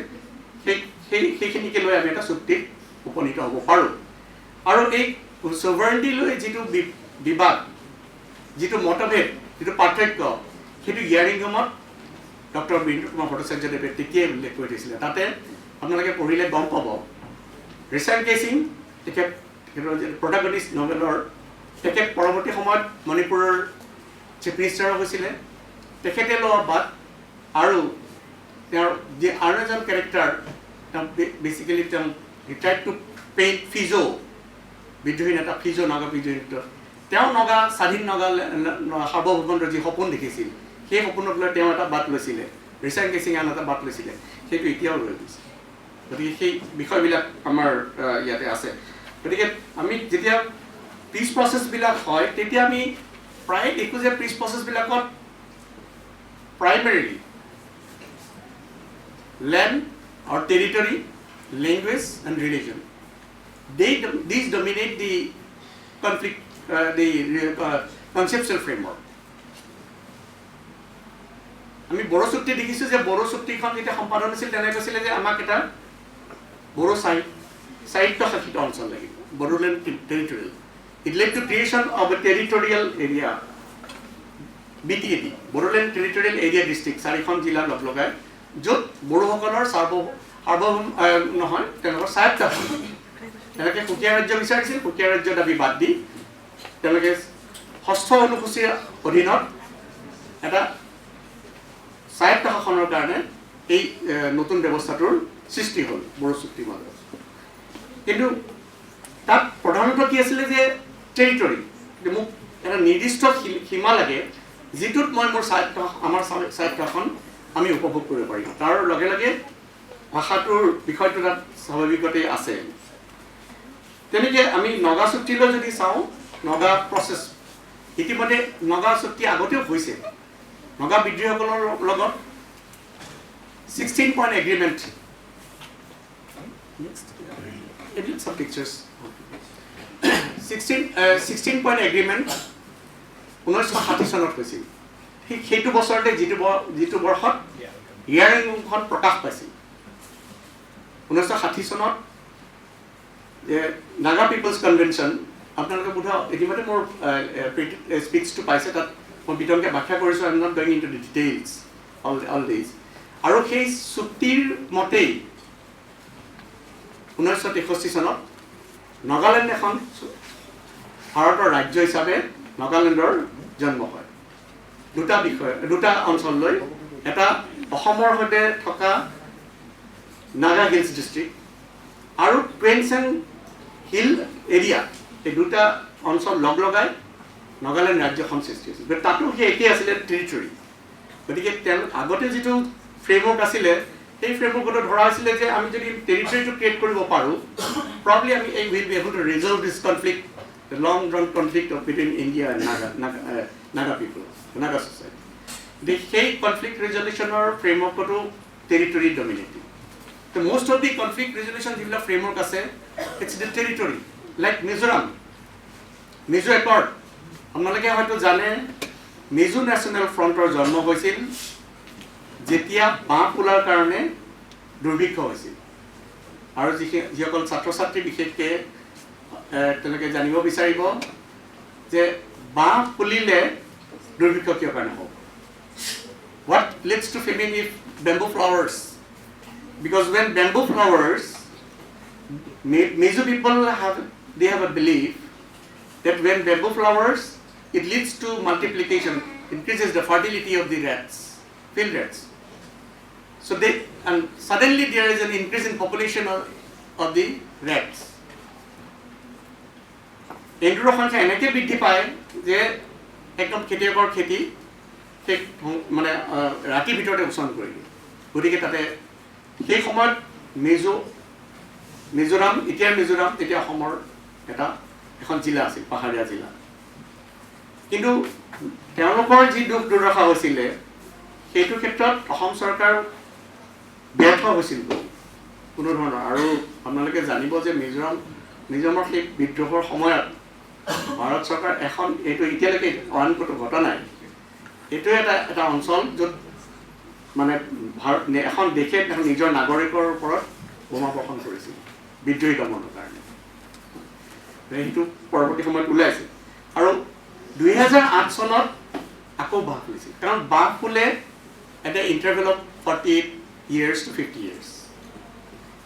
সেইখিনিকে লৈ আমি এটা চুক্তিত উপনীত হ'ব পাৰোঁ আৰু এই সভাৰেণ্টি লৈ যিটো বিবাদ যিটো মতভেদ যিটো পাৰ্থক্য সেইটো ইয়াৰিংগমত ডক্টৰ বীৰেন্দ্ৰ কুমাৰ ভট্টাচাৰ্যদেৱে তেতিয়াই উল্লেখ কৰি দিছিলে তাতে আপোনালোকে পঢ়িলে গম পাব ৰিচাৰ্ড কেছিং তেখেত প্ৰটাগনিষ্ট নভেলৰ তেখেত পৰৱৰ্তী সময়ত মণিপুৰৰ চিফ মিনিষ্টাৰো হৈছিলে তেখেতে লোৱা বাদ আৰু তেওঁৰ যি আৰু এজন কেৰেক্টাৰ তেওঁ বেচিকেলি তেওঁ ট্ৰাইড টু পেইণ্ট ফিজো বিদ্ৰোহী নেতা ফিজো নাগা বিদ্ৰোহী নেতা তেওঁ নগা স্বাধীন নগা সাৰ্বভৌমত্বৰ যি সপোন দেখিছিল সেই সপোনক লৈ তেওঁ এটা বাট লৈছিলে ৰিচাৰ্ড কেছিং আন এটা বাট লৈছিলে সেইটো এতিয়াও ৰৈ গৈছে গতিকে সেই বিষয়বিলাক আমাৰ ইয়াতে আছে গতিকে আমি যেতিয়া পিচ প্ৰচেছবিলাক হয় তেতিয়া আমি প্ৰায় দেখোঁ যে piece প্ৰচেছবিলাকত প্ৰাইমেৰীলি land or territory, language and religion. These dominate the conflict, the conceptual framework. আমি বড়ো চুক্তি দেখিছোঁ যে বড়ো চুক্তিখন যেতিয়া সম্পাদন হৈছিল তেনে কৈছিলে যে আমাক এটা বড়ো স্বায়ত্তশাসিত অঞ্চল লাগিব Bodoland territorial it led to creation of a territorial area BTAD Bodoland territorial area district 4খন জিলা লগ লগাই য'ত বড়োসকলৰ সাৰ্বভৌম নহয় তেওঁলোকৰ স্বায়ত্ত তেওঁলোকে সুকীয়া ৰাজ্য বিচাৰিছিল সুকীয়া ৰাজ্য দাবী বাদ দি তেওঁলোকে 6ষ্ঠ অনুসূচীৰ অধীনত এটা স্বায়ত্ত শাসনৰ কাৰণে এই নতুন ব্যৱস্থাটোৰ সৃষ্টি হ'ল বড়ো চুক্তিৰ মাজত কিন্তু তাত প্ৰধানতঃ কি আছিলে যে টেৰিটৰি মোক এটা নিৰ্দিষ্ট সীমা লাগে যিটোত মই মোৰ আমাৰ স্বায়ত্তখন আমি উপভোগ কৰিব পাৰিম তাৰ লগে লগে ভাষাটোৰ বিষয়টো তাত স্বাভাৱিকতে আছে তেনেকৈ আমি নগা চুক্তিলৈ যদি চাওঁ নগা প্ৰচেছ ইতিমধ্যে নগা চুক্তি আগতেও হৈছে নগা বিদ্ৰোহীসকলৰ লগত 16-point agreement. Next. Some pictures. 16-point agreement 1960 চনত হৈছিল সেইটো বছৰতে যিটো বৰ্ষত হিয়াৰিংখন প্ৰকাশ পাইছিল 1960 চনত নাগা পিপলছ কনভেনশ্যন আপোনালোকে বোধ ইতিমধ্যে মোৰ স্পীচটো পাইছে তাত মই বিতংকে ব্যাখ্যা কৰিছোঁ I am not going into details all দিছ আৰু সেই চুক্তিৰ মতেই 1963 চনত নাগালেণ্ড এখন ভাৰতৰ ৰাজ্য হিচাপে নাগালেণ্ডৰ জন্ম হয় দুটা অঞ্চল লৈ এটা অসমৰ সৈতে থকা নাগা হিলছ ডিষ্ট্ৰিক্ট আৰু টুৱেনচেন হিল এৰিয়া এই দুটা অঞ্চল লগাই নাগালেণ্ড ৰাজ্যখন সৃষ্টি হৈছিল তাতো সেই একেই আছিলে টেৰিটৰী গতিকে আগতে যিটো ফ্ৰেমৱৰ্ক আছিলে এই ফ্ৰেমৱৰ্কত ধৰা হৈছিলে যে আমি যদি টেৰিটৰীটো ক্ৰিয়েট কৰিব পাৰোঁ প্ৰবলি আমি এই will be able to resolve this conflict the long run conflict between India and Naga people, Naga society. The conflict resolution or framework to territory dominating. The most of the conflict resolution framework it's the territory. Like Mizoram, Mizo Accord. Amnalake hoyto jane Mizo National Front or janmo hoisil jetia ba pular karone durbikho hoisil. Aru jikol chhatro chhatri bishekke তেওঁলোকে জানিব বিচাৰিব যে বাঁহ ফুলিলে দুৰ্ভিক্ষ কিয় কাৰণে হ'ব what leads to famine if bamboo flowers because when bamboo flowers Mizo people have a belief that when bamboo flowers it leads to multiplication increases the fertility of the field rats so and suddenly there is an increase in population of the rats এন্দুৰৰ সংখ্যা এনেকৈ বৃদ্ধি পায় যে একদম খেতিয়কৰ খেতি মানে ৰাতিৰ ভিতৰতে উচন কৰি দিয়ে গতিকে তাতে সেই সময়ত মিজোৰাম তেতিয়া অসমৰ এখন জিলা আছিল পাহাৰীয়া জিলা কিন্তু তেওঁলোকৰ যি দুখ দুৰ্দশা হৈছিলে সেইটো ক্ষেত্ৰত অসম চৰকাৰ ব্যৰ্থ হৈছিল কোনো ধৰণৰ আৰু আপোনালোকে জানিব যে মিজোৰামৰ সেই বিদ্ৰোহৰ সময়ত ভাৰত চৰকাৰ এখন এইটো এতিয়ালৈকে অইন কোনো ঘটা নাই এইটো এটা অঞ্চল য'ত মানে ভাৰত এখন দেশে নিজৰ নাগৰিকৰ ওপৰত বোমা বৰ্ষণ কৰিছিল বিদ্ৰোহী দমনৰ কাৰণে সেইটো পৰৱৰ্তী সময়ত ওলাইছে আৰু 2008 চনত আকৌ বাঁহ ফুলিছিল কাৰণ বাঁহ ফুলে এটা interval of 48 years to 50 years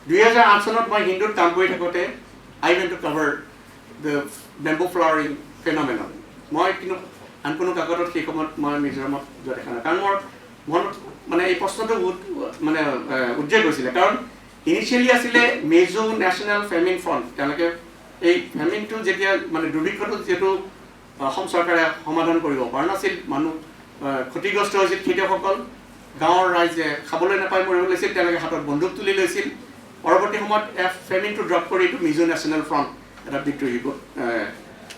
2008 চনত মই হিন্দুত কাম কৰি থাকোঁতে I went to cover the bamboo flowering phenomenon. মই কিন্তু আন কোনো কাকতত সেই সময়ত মই মিজোৰামত যোৱা দেখা নাই কাৰণ মোৰ মনত মানে এই প্ৰশ্নটো মানে উদ্বেগ হৈছিলে কাৰণ ইনিচিয়েলি আছিলে মেজো নেশ্যনেল ফেমিন ফ্ৰণ্ট তেওঁলোকে এই ফেমিনটো যেতিয়া মানে দুৰ্ভিক্ষটো যিহেতু অসম চৰকাৰে সমাধান কৰিব পৰা নাছিল মানুহ ক্ষতিগ্ৰস্ত হৈছিল খেতিয়কসকল গাঁৱৰ ৰাইজে খাবলৈ নাপাই মৰিব লৈছিল তেওঁলোকে হাতত বন্দুক তুলি লৈছিল পৰৱৰ্তী সময়ত ফেমিনটো ড্ৰপ কৰি এইটো মিজো নেশ্যনেল ফ্ৰণ্ট এটা বিদ্ৰোহী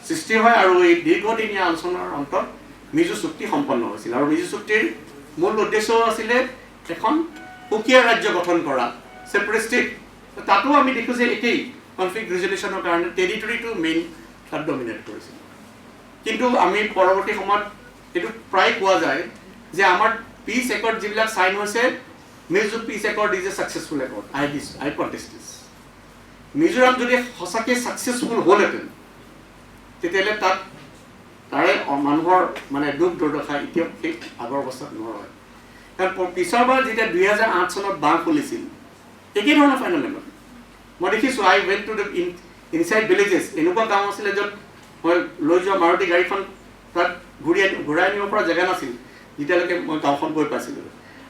সৃষ্টি হয় আৰু এই দীৰ্ঘদিনীয়া আলোচনাৰ অন্তত মিজো চুক্তি সম্পন্ন হৈছিল আৰু মিজো চুক্তিৰ মূল উদ্দেশ্য আছিলে এখন সুকীয়া ৰাজ্য গঠন কৰা ছেপাৰেট ষ্টেট তাতো আমি দেখোঁ যে একেই কনফ্লিক্ট ৰিজলিউশ্যনৰ কাৰণে টেৰিটৰীটো মেইন তাত ডমিনেট কৰিছিল কিন্তু আমি পৰৱৰ্তী সময়ত এইটো প্ৰায় কোৱা যায় যে আমাৰ পিচ একৰ্ড যিবিলাক চাইন হৈছে Mizo peace accord is a successful accord I contest this Mizoram যদি সঁচাকৈ ছাকচেছফুল হ'লহেঁতেন তেতিয়াহ'লে তাত তাৰে মানুহৰ মানে দুখ দুৰ্দশা এতিয়াও সেই আগৰ অৱস্থাত নহয় কাৰণ পিছৰবাৰ যেতিয়া 2008 চনত বাঁহ ফুলিছিল একেই ধৰণৰ ফাইনেল মই দেখিছোঁ I went to the inside villages এনেকুৱা গাঁও আছিলে য'ত মই লৈ যোৱা মাৰুতি গাড়ীখন তাত ঘূৰাই আনিব পৰা জেগা নাছিল যেতিয়ালৈকে মই গাঁওখন গৈ পাইছিলোঁ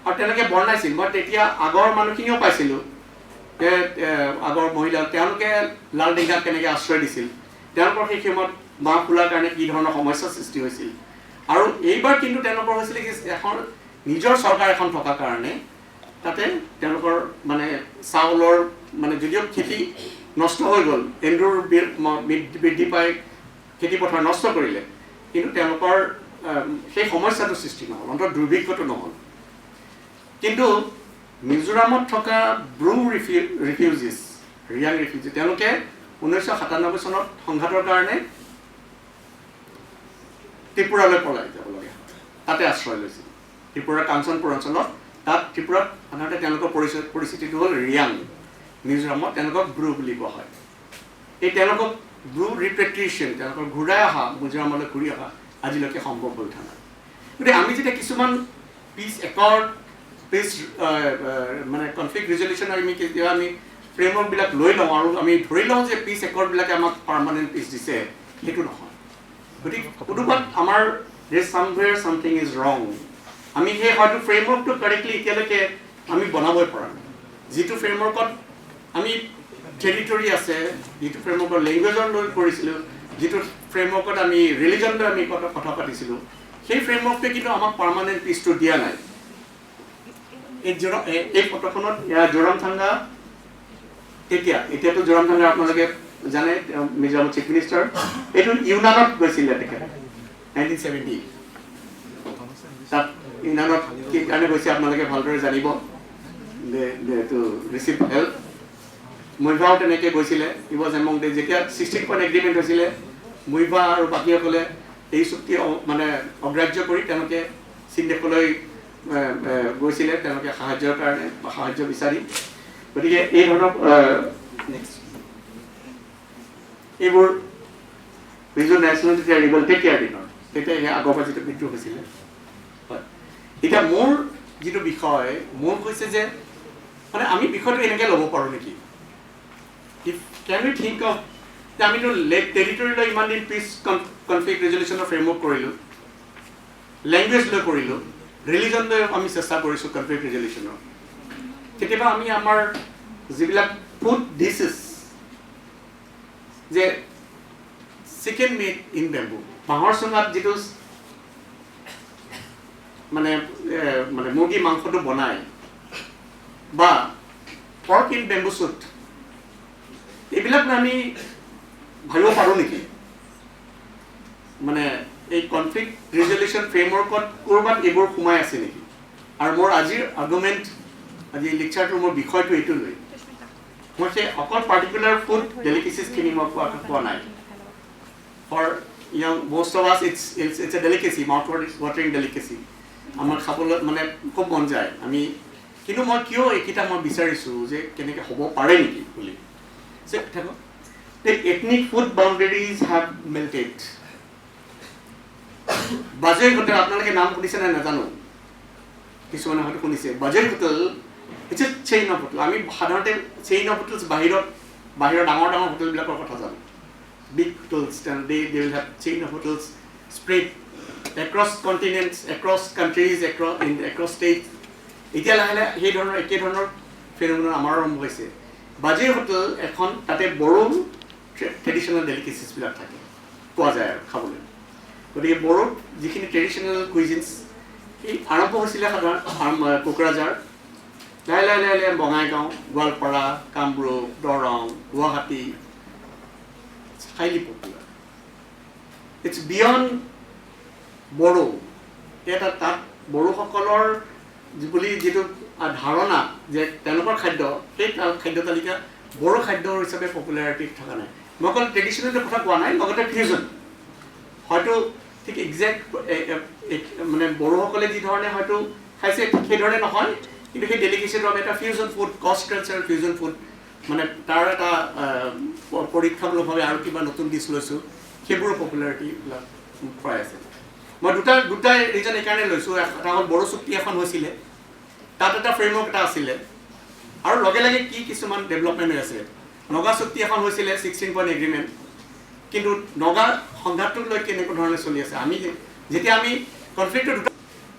আৰু তেনেকৈ বনাইছিল মই তেতিয়া আগৰ মানুহখিনিও পাইছিলোঁ যে আগৰ মহিলা তেওঁলোকে লাল ডিঙাক কেনেকৈ আশ্ৰয় দিছিল তেওঁলোকৰ সেই সময়ত বাঁহ ফুলাৰ কাৰণে কি ধৰণৰ সমস্যাৰ সৃষ্টি হৈছিল আৰু এইবাৰ কিন্তু তেওঁলোকৰ হৈছিলে কি এখন নিজৰ চৰকাৰ এখন থকাৰ কাৰণে তাতে তেওঁলোকৰ মানে চাউলৰ মানে যদিও খেতি নষ্ট হৈ গ'ল এন্দুৰ বৃদ্ধি পাই খেতি পথাৰ নষ্ট কৰিলে কিন্তু তেওঁলোকৰ সেই সমস্যাটো সৃষ্টি নহ'ল অন্তত দুৰ্ভিক্ষটো নহ'ল কিন্তু মিজোৰামত থকা ব্ৰু ৰিফিউজিছ ৰিয়াং ৰিফিউজি তেওঁলোকে 1997 চনত সংঘাতৰ কাৰণে ত্ৰিপুৰালৈ পলাই যাবলগীয়া তাতে আশ্ৰয় লৈছিল ত্ৰিপুৰাৰ কাঞ্চনপুৰ অঞ্চলত তাত ত্ৰিপুৰাত সাধাৰণতে তেওঁলোকৰ পৰিস্থিতিটো হ'ল ৰিয়াং মিজোৰামত তেওঁলোকক ব্ৰু বুলি কোৱা হয় এই তেওঁলোকক ব্ৰু ৰিপেট্ৰিয়েশ্যন তেওঁলোকৰ ঘূৰাই অহা মিজোৰামলৈ ঘূৰি অহা আজিলৈকে সম্ভৱ হৈ উঠা নাই গতিকে আমি যেতিয়া কিছুমান পিচ একৰ্ড পিচ মানে কনফ্লিক্ট ৰিজলিউশ্যনৰ আমি ফ্ৰেমৱৰ্কবিলাক লৈ লওঁ আৰু আমি ধৰি লওঁ যে পিচ একৰ্ডবিলাকে আমাক পাৰ্মানেণ্ট পিচ দিছে সেইটো নহয় গতিকে কোনোবাত আমাৰ somewhere something is wrong আমি সেই হয়তো ফ্ৰেমৱৰ্কটো কাৰেক্টলি এতিয়ালৈকে আমি বনাবই পৰা নাই যিটো ফ্ৰেমৱৰ্কত আমি টেৰিটৰি আছে যিটো ফ্ৰেমৱৰ্কৰ লেংগুৱেজৰ লৈ কৰিছিলোঁ যিটো ফ্ৰেমৱৰ্কত আমি ৰিলিজন লৈ আমি কথা পাতিছিলোঁ সেই ফ্ৰেমৱৰ্কটোৱে কিন্তু আমাক পাৰ্মানেণ্ট পিচটো দিয়া নাই এই ফটোখনত জোৰামথাংগা এতিয়াতো জোৰামথাংগা আপোনালোকে জানে মিজোৰামৰ চিফ মিনিষ্টাৰ এইটো ইউনানত গৈছিলে তেখেত 1970 তাত ইউনানত কি কাৰণে গৈছে আপোনালোকে ভালদৰে জানিব টু ৰিচিভ হেল্প মুইভাও তেনেকৈ গৈছিলে ই ৱাজ এমং দে যেতিয়া 16 পইণ্ট এগ্ৰিমেণ্ট হৈছিলে মুইভা আৰু বাকীসকলে এই চুক্তি মানে অগ্ৰাহ্য কৰি তেওঁলোকে চীন দেশলৈ গৈছিলে তেওঁলোকে সাহায্যৰ কাৰণে বা সাহায্য বিচাৰি গতিকে এই ধৰণৰ এইবোৰ মিজো নেশ্যনেল যেতিয়া ৰিভল তেতিয়াৰ দিনৰ তেতিয়া সেই আগৰ পৰা যিটো বিদ্ৰোহ হৈছিলে হয় এতিয়া মোৰ যিটো বিষয় মোৰ হৈছে যে মানে আমি বিষয়টো এনেকৈ ল'ব পাৰোঁ নেকি কেন উই থিংক অফ যে আমিতো টেৰিটৰি লৈ ইমান দিন পিচ কনফ্লিক্ট ৰিজলিউশ্যনৰ ফ্ৰেমৱৰ্ক কৰিলোঁ লেংগুৱেজ লৈ কৰিলোঁ ৰিলিজন লৈ আমি চেষ্টা কৰিছোঁ কনফ্লিক্ট ৰিজলিউশ্যনৰ কেতিয়াবা আমি আমাৰ যিবিলাক ফুড ডিছেছ যে চিকেন মেড ইন বেম্বু বাঁহৰ চুঙাত যিটো মানে মানে মুৰ্গী মাংসটো বনায় বা পৰ্ক ইন বেম্বু চুট এইবিলাক আমি ভাবিব পাৰোঁ নেকি মানে এই কনফ্লিক্ট ৰিজলিউশ্যন ফ্ৰেমৱৰ্কত ক'ৰবাত এইবোৰ সোমাই আছে নেকি আৰু মোৰ আজিৰ আৰ্গুমেণ্ট আজি লেকচাৰটোৰ মোৰ বিষয়টো এইটো লৈ মই সেই অকল পাৰ্টিকুলাৰ ফুড ডেলিকেচিছখিনি মই কোৱা নাই for most of us it's a delicacy mouth watering delicacy আমাৰ খাবলৈ মানে খুব মন যায় আমি কিন্তু মই কিয় এইকেইটা মই বিচাৰিছোঁ যে কেনেকৈ হ'ব পাৰে নেকি বুলি the ethnic food boundaries have melted Bajoi hotel আপোনালোকে নাম শুনিছে নে নাজানো কিছুমানে হয়তো শুনিছে Bajoi hotel it's a chain of hotel আমি সাধাৰণতে চেইন অফ হোটেলছ বাহিৰৰ ডাঙৰ ডাঙৰ হোটেলবিলাকৰ কথা জানো big hotels and they will have chain of hotels spread across continents across countries across states এতিয়া লাহে লাহে সেই ধৰণৰ একে ধৰণৰ ফেনোমেনন আমাৰ আৰম্ভ হৈছে বাজৈ হোটেল এখন তাতে বড়ো ট্ৰেডিশ্যনেল ডেলিকেচিছবিলাক থাকে পোৱা যায় আৰু খাবলৈ গতিকে বড়ো যিখিনি ট্ৰেডিশ্যনেল কুইজিনছ এই আৰম্ভ হৈছিলে সাধাৰণ কোকৰাঝাৰ লাহে লাহে লাহে লাহে Bongaigaon Goalpara Kamrup Darrang Guwahati highly popular. It's beyond Bodo. এটা তাত বড়োসকলৰ বুলি যিটো ধাৰণা যে তেওঁলোকৰ খাদ্য সেই খাদ্য তালিকা বড়ো খাদ্য হিচাপে পপুলাৰিটি থকা নাই মই অকল ট্ৰেডিশ্যনেল কথা কোৱা নাই লগতে ফিউজন হয়তো ঠিক একজেক্ট মানে বড়োসকলে যি ধৰণে হয়তো খাইছে সেই ধৰণে নহয় কিন্তু সেই ডেলিকেচিটো আমি এটা ফিউজন ফুড কষ্ট কালচাৰেল ফিউজন ফুড মানে তাৰ এটা পৰীক্ষামূলকভাৱে আৰু কিবা নতুন ডিছ লৈছোঁ সেইবোৰৰ পপুলাৰিটিবিলাক প্ৰায় আছে মই দুটা ৰিজন এইকাৰণে লৈছোঁ এটা হ'ল বড়ো চুক্তি এখন হৈছিলে তাত এটা ফ্ৰেমৱৰ্ক এটা আছিলে আৰু লগে লগে কি কিছুমান ডেভেলপমেণ্ট হৈ আছে নগা চুক্তি এখন হৈছিলে 16 পইণ্ট এগ্ৰিমেণ্ট কিন্তু নগা সংঘাতটোক লৈ কেনেকুৱা ধৰণে চলি আছে আমি যেতিয়া আমি কনফ্লিক্টৰ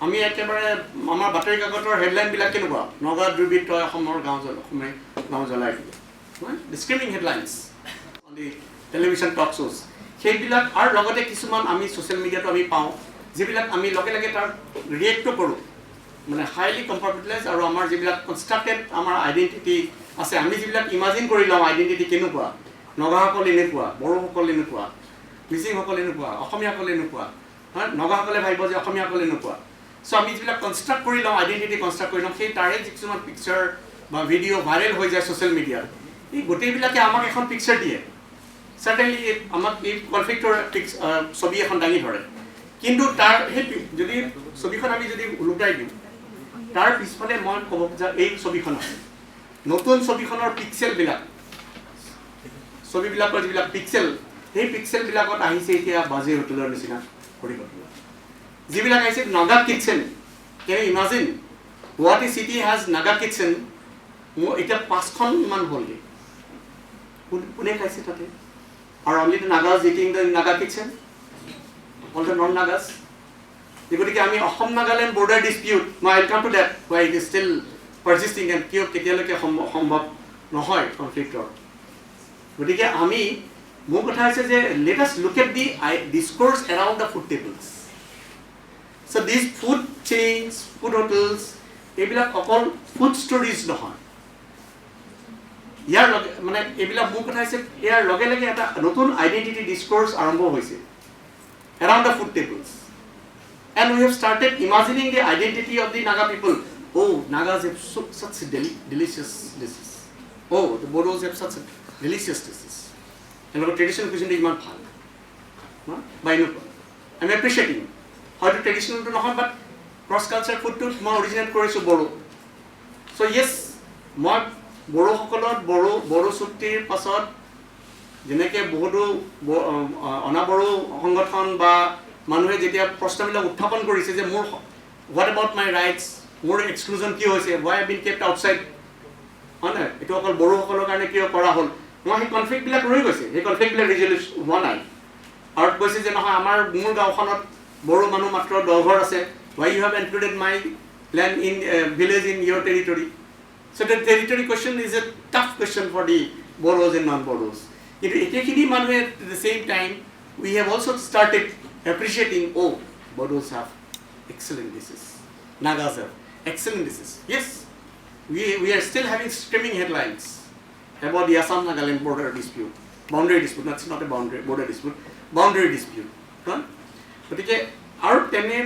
আমি একেবাৰে আমাৰ বাতৰি কাকতৰ হেডলাইনবিলাক কেনেকুৱা নগা দুৰ্বৃত্ত অসমৰ গাঁও জ্বলাই দিলে ডিছক্ৰিমিনেটিং হেডলাইনছ অন দি টেলিভিশ্যন টক শ্ব'জ সেইবিলাক আৰু লগতে কিছুমান আমি ছ'চিয়েল মিডিয়াটো আমি পাওঁ যিবিলাক আমি লগে লগে তাৰ ৰিয়েক্টটো কৰোঁ মানে হাইলি কম্পাৰ্টমেণ্টেলাইজ আৰু আমাৰ যিবিলাক কনষ্ট্ৰাক্টেড আমাৰ আইডেণ্টিটি আছে আমি যিবিলাক ইমাজিন কৰি লওঁ আইডেণ্টিটি কেনেকুৱা নগাসকল এনেকুৱা বড়োসকল এনেকুৱা মিচিংসকল এনেকুৱা অসমীয়াসকল এনেকুৱা নগাসকলে ভাবিব যে অসমীয়াসকল এনেকুৱা চ' আমি যিবিলাক কনষ্ট্ৰাক্ট কৰি লওঁ আইডেণ্টিটি কনষ্ট্ৰাক্ট কৰি লওঁ সেই তাৰে কিছুমান পিকচাৰ বা ভিডিঅ' ভাইৰেল হৈ যায় ছ'চিয়েল মিডিয়াত এই গোটেইবিলাকে আমাক এখন পিকচাৰ দিয়ে চাৰ্টেনলি আমাক এই কনফ্লিক্টৰ ছবি এখন দাঙি ধৰে কিন্তু তাৰ সেই যদি ছবিখন আমি যদি ওলোটাই দিওঁ তাৰ পিছফালে মই ক'ব খোজা এই ছবিখন আছে নতুন ছবিখনৰ পিক্সেলবিলাক ছবিবিলাকৰ যিবিলাক পিক্সেল সেই পিক্সেলবিলাকত আহিছে এতিয়া বাজে হোটেলৰ নিচিনা কৰি যিবিলাক আহিছে Naga kitchen can you imagine Guwahati city has Naga kitchen মোৰ এতিয়া 5খনমান হ'লগৈ কোনে খাইছে তাতে আৰু only the Nagas eating the Naga kitchen all the non Nagas গতিকে আমি অসম নাগালেণ্ড বৰ্ডাৰ ডিছপিউট মই I come to date why it is still persisting and কিয় কেতিয়ালৈকে সম্ভৱ নহয় কনফ্লিক্টৰ গতিকে আমি মোৰ কথা হৈছে যে let us look at the discourse around the food tables so' this food chains food hotels এইবিলাক অকল ফুড ষ্টৰিজ নহয় ইয়াৰ লগে মানে এইবিলাক মোৰ কথা হৈছে ইয়াৰ লগে লগে এটা নতুন আইডেণ্টিটি ডিছক'ৰ্ছ আৰম্ভ হৈছে around the food tables and we have started imagining the identity of the Naga people. Oh, Nagas have such delicious dishes. Oh, the Bodos have such delicious dishes. And our traditional cuisine is not fun. By no point. I'm appreciating how the traditional to know, but cross-cultural food to more original Korean Bodo. So yes, more Bodo Hokolot, Bodo Suktir, Pasot, Jeneke Bodo, Onaboro, Hongoton, Ba. মানুহে যেতিয়া প্ৰশ্নবিলাক উত্থাপন কৰিছে যে মোৰ what about my rights মোৰ exclusion কি হৈছে Y I been kept outside হয় নহয় এইটো অকল বড়োসকলৰ কাৰণে কিয় কৰা হ'ল মই সেই কনফ্লিক্টবিলাক ৰৈ গৈছে সেই কনফ্লিক্টবিলাক ৰিজলিউশ্যন হোৱা নাই আৰু কৈছে যে নহয় আমাৰ মোৰ গাঁওখনত বড়ো মানুহ মাত্ৰ 10 ঘৰ আছে why you have included my land in village in your territory so' the territory question is a tough question for the Bodos and non Bodos কিন্তু একেখিনি মানুহে at the same time we have also' started appreciating, oh, Bodos have excellent dishes, Nagas have excellent dishes. Yes, we are still having screaming headlines about the Assam-Nagaland border dispute, boundary dispute, that's not a border dispute, boundary dispute. But our tene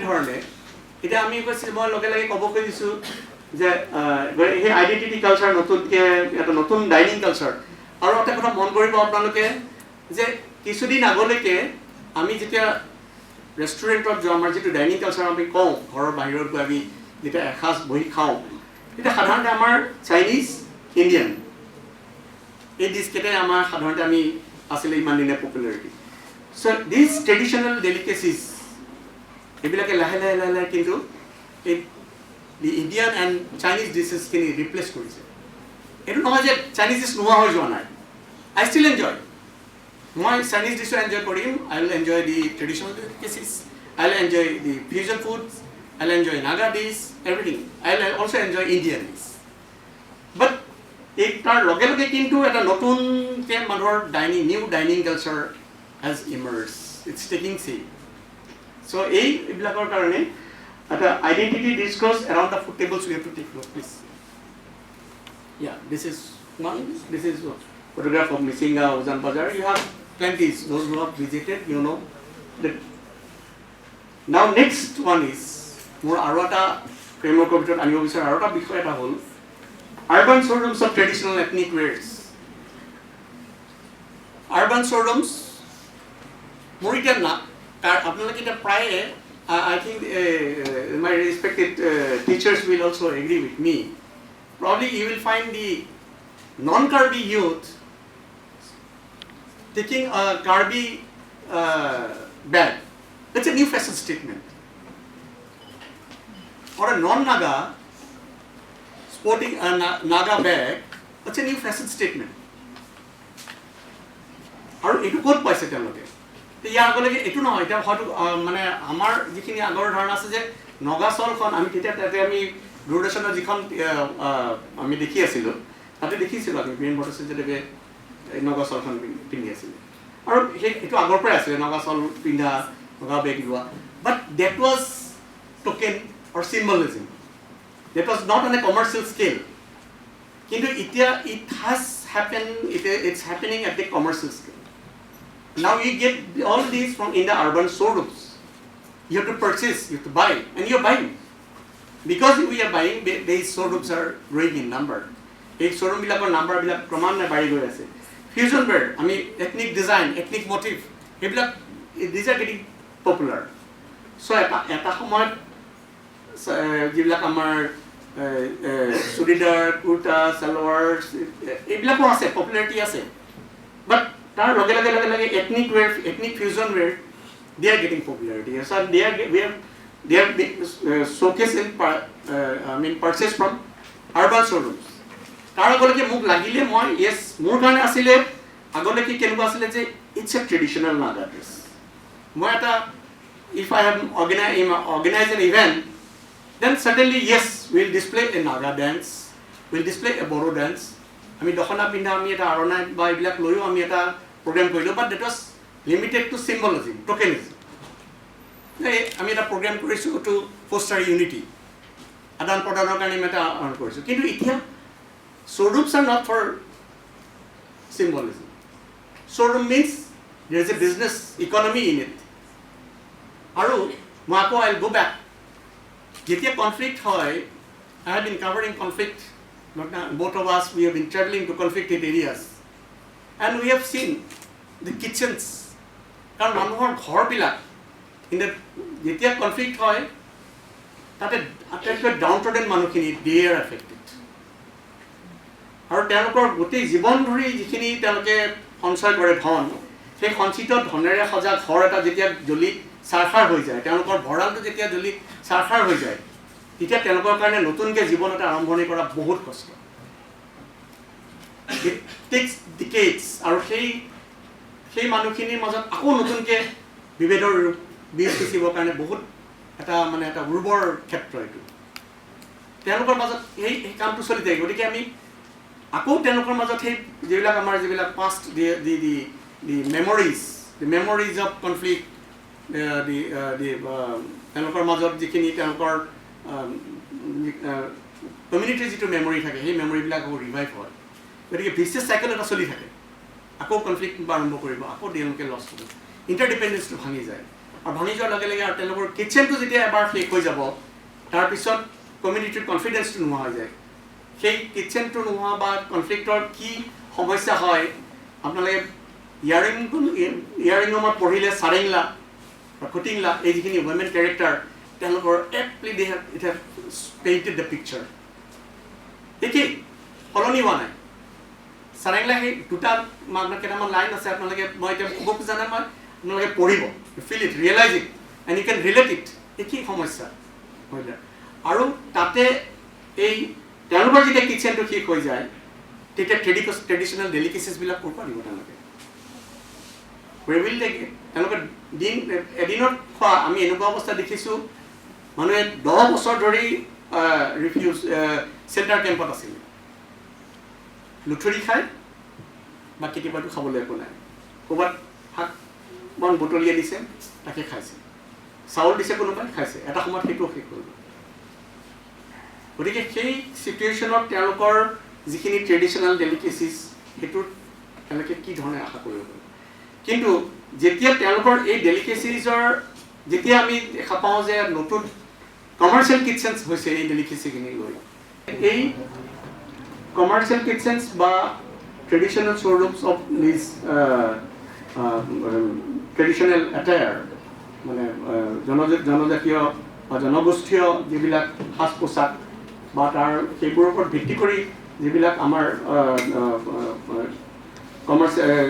dhorne, ita ami koisi moi loge lage kobo khodisu je he identity culture notun dining culture aru eta kotha mon koribo apnaloke je kisudin agoleke আমি যেতিয়া ৰেষ্টুৰেণ্টত যাওঁ আমাৰ যিটো dining culture আমি কওঁ ঘৰৰ বাহিৰত গৈ আমি যেতিয়া এসাঁজ বহি খাওঁ তেতিয়া সাধাৰণতে আমাৰ চাইনিজ ইণ্ডিয়ান এই ডিছকেইটাই আমাৰ সাধাৰণতে আমি আছিলে ইমান দিনে পপুলাৰিটি চ' দিছ ট্ৰেডিশ্যনেল ডেলিকেচিজ এইবিলাকে লাহে লাহে লাহে লাহে কিন্তু এই দি ইণ্ডিয়ান এণ্ড চাইনিজ ডিছেছখিনি ৰিপ্লেচ কৰিছে এইটো নহয় যে চাইনিজ ডিছ নোহোৱা হৈ যোৱা নাই আই ষ্টিল এনজয় মই Chinese dish enjoy korim. I will enjoy the traditional delicacies. I will enjoy the fusion foods. I will enjoy Naga dish, everything. I will also enjoy Indian dish. But it tar loge loge kintu eta notun ke manor new dining culture has emerged. It's taking shape. So ei bilakor karone eta identity discourse around the food tables we have to take note, please. Yeah, this is one. This is one. Photograph of Misinga, Ozan Bazar. You have plenty. Those who have visited, you know. Now next one is more Arwata framework of it. Anubisar Arwata before it whole urban showrooms of traditional ethnic wears. Urban showrooms. More than na. Apnalaki ta praye. I think my respected teachers will also agree with me. Probably you will find the non-Karbi youth taking a Karbi bag. That's a new fashion statement. Or a non-Naga sporting a Naga bag, that's a new fashion statement. Or it could paise teloke. The Yagole, it no, it how to Mane Amar Jikini Agor Harnasa, Naga Solcon, I mean, Dudashan Jikon, I mean, the Kiasilo. তাতে দেখিছিলোঁ আমি green border চিষ্টেমে Naga চলখন পিন্ধি আছিলে আৰু সেইটো আগৰ পৰাই আছিলে নগা চল পিন্ধা নগা বেগ লোৱা but that was token or symbolism that was not on a commercial scale কিন্তু এতিয়া it's happening at the commercial scale. Now you get all these from in the urban showrooms. You have to purchase, you have to buy, and you're buying. Because we are buying, these showrooms are growing in number. এই showroom বিলাকৰ number বিলাক ক্ৰমান্বয়ে বাঢ়ি গৈ আছে. Fusion wear, আমি ethnic design, ethnic motif, এইবিলাক these are getting popular. So এটা সময়ত যিবিলাক আমাৰ চুৰিদাৰ, কুৰ্তা, সালোৱাৰ এইবিলাকো আছে, পপুলাৰিটি আছে. But তাৰ লগে লগে ethnic wear, ethnic fusion wear, they are getting popularity. So they are being showcased in purchased from urban showrooms. তাৰ আগলৈকে মোক লাগিলে মই yes মোৰ কাৰণে আছিলে আগলৈকে কেনেকুৱা আছিলে যে it's a traditional Naga dress. মই এটা if I have organized an event, then certainly yes, we'll display a Naga dance, we'll display a Boro dance. আমি দখনা পিন্ধা আমি এটা আৰণাই বা এইবিলাক লৈও আমি এটা প্ৰগ্ৰাম কৰিলোঁ, but that was limited to symbolism, tokenism. আমি এটা প্ৰগ্ৰাম কৰিছোঁ to foster unity, আদান প্ৰদানৰ কাৰণে আমি এটা আৰম্ভ কৰিছোঁ. কিন্তু এতিয়া showrooms are not for symbolism. Showroom means there is a business economy in it. আৰু মই আকৌ I'll go back. যেতিয়া conflict হয়, I have been covering conflict. Both of us, we have been traveling to conflicted areas. And we have seen the kitchens. কাৰণ মানুহৰ ঘৰবিলাক যেতিয়া conflict হয়, তাতে আটাইতকৈ downtrodden মানুহখিনি they are affected. আৰু তেওঁলোকৰ গোটেই জীৱন ধৰি যিখিনি তেওঁলোকে সঞ্চয় কৰে ধন, সেই সঞ্চিত ধনেৰে সজা ঘৰ এটা যেতিয়া জ্বলি চাৰখাৰ হৈ যায়, তেওঁলোকৰ ভঁৰালটো যেতিয়া জ্বলি চাৰখাৰ হৈ যায়, তেতিয়া তেওঁলোকৰ কাৰণে নতুনকৈ জীৱন এটা আৰম্ভণি কৰা বহুত কষ্ট. It takes decades. আৰু সেই মানুহখিনিৰ মাজত আকৌ নতুনকৈ বিভেদৰ বীজ সিঁচিবৰ কাৰণে বহুত এটা উৰ্বৰ ক্ষেত্ৰ এইটো. তেওঁলোকৰ মাজত সেই কামটো চলি থাকে. গতিকে আমি আকৌ তেওঁলোকৰ মাজত সেই যিবিলাক আমাৰ যিবিলাক past the memories of conflict, তেওঁলোকৰ মাজত যিখিনি তেওঁলোকৰ কমিউনিটিৰ যিটো মেমৰি থাকে, সেই মেমৰিবিলাক আকৌ ৰিভাইভ হয়. গতিকে ভিচিয়াছ চাইকেল এটা চলি থাকে. আকৌ কনফ্লিক্ট আৰম্ভ কৰিব, আকৌ তেওঁলোকে লছ কৰিব, ইণ্টাৰডিপেণ্ডেঞ্চটো ভাঙি যায়. আৰু ভাঙি যোৱাৰ লগে লগে আৰু তেওঁলোকৰ কিটচেনটো যেতিয়া এবাৰ শেষ হৈ যাব, তাৰপিছত কমিউনিটিৰ কনফিডেঞ্চটো নোহোৱা হৈ যায়. সেই কিটচেনটো নোহোৱা বা কনফ্লিক্টৰ কি সমস্যা হয়, আপোনালোকে ইয়াৰিঙত পঢ়িলে চাৰেংলা বা খুটিংলা, এই যিখিনি ৱমেন কেৰেক্টাৰ, তেওঁলোকৰ aptly they have it have painted the picture. একেই সলনি হোৱা নাই. চাৰেংলা সেই দুটা কেইটামান লাইন আছে, আপোনালোকে মই এতিয়া ক'ব খোজা নাই, মই আপোনালোকে পঢ়িব, feel it, realise it, and you can relate it. একেই সমস্যা হৈ যায়. আৰু তাতে এই তেওঁলোকৰ যেতিয়া কিটচেনটো শেষ হৈ যায়, তেতিয়া ট্ৰেডিশ্যনেল ডেলিকেচিছবিলাক ক'ৰ পৰা দিব তেওঁলোকে? তেওঁলোকে এদিনত খোৱা আমি এনেকুৱা অৱস্থা দেখিছোঁ, মানুহে 10 বছৰ ধৰি ৰিফিউজ চেণ্টাৰ কেম্পত আছিল, লুঠুৰি খায় বা কেতিয়াবাতো খাবলৈ একো নাই, ক'ৰবাত শাক বন বুটলিয়াই দিছে তাকে খাইছে, চাউল দিছে কোনোবাই খাইছে, এটা সময়ত সেইটো শেষ হৈ গ'ল. গতিকে সেই চিটুৱেশ্যনত তেওঁলোকৰ যিখিনি ট্ৰেডিশ্যনেল ডেলিকেচিছ, সেইটোত তেওঁলোকে কি ধৰণে আশা কৰিব পাৰে? কিন্তু যেতিয়া তেওঁলোকৰ এই ডেলিকেচিছৰ যেতিয়া আমি দেখা পাওঁ যে নতুন কমাৰ্চিয়েল কিটচেন্স হৈছে এই ডেলিকেচিখিনি লৈ, এই কমাৰ্চিয়েল কিটচেন্স বা ট্ৰেডিশ্যনেল শ্ব'ৰুমছ অফ দিছ ট্ৰেডিশ্যনেল এটায়াৰ, মানে জনজাতীয় বা জনগোষ্ঠীয় যিবিলাক সাজ পোছাক বা তাৰ সেইবোৰৰ ওপৰত ভিত্তি কৰি যিবিলাক আমাৰ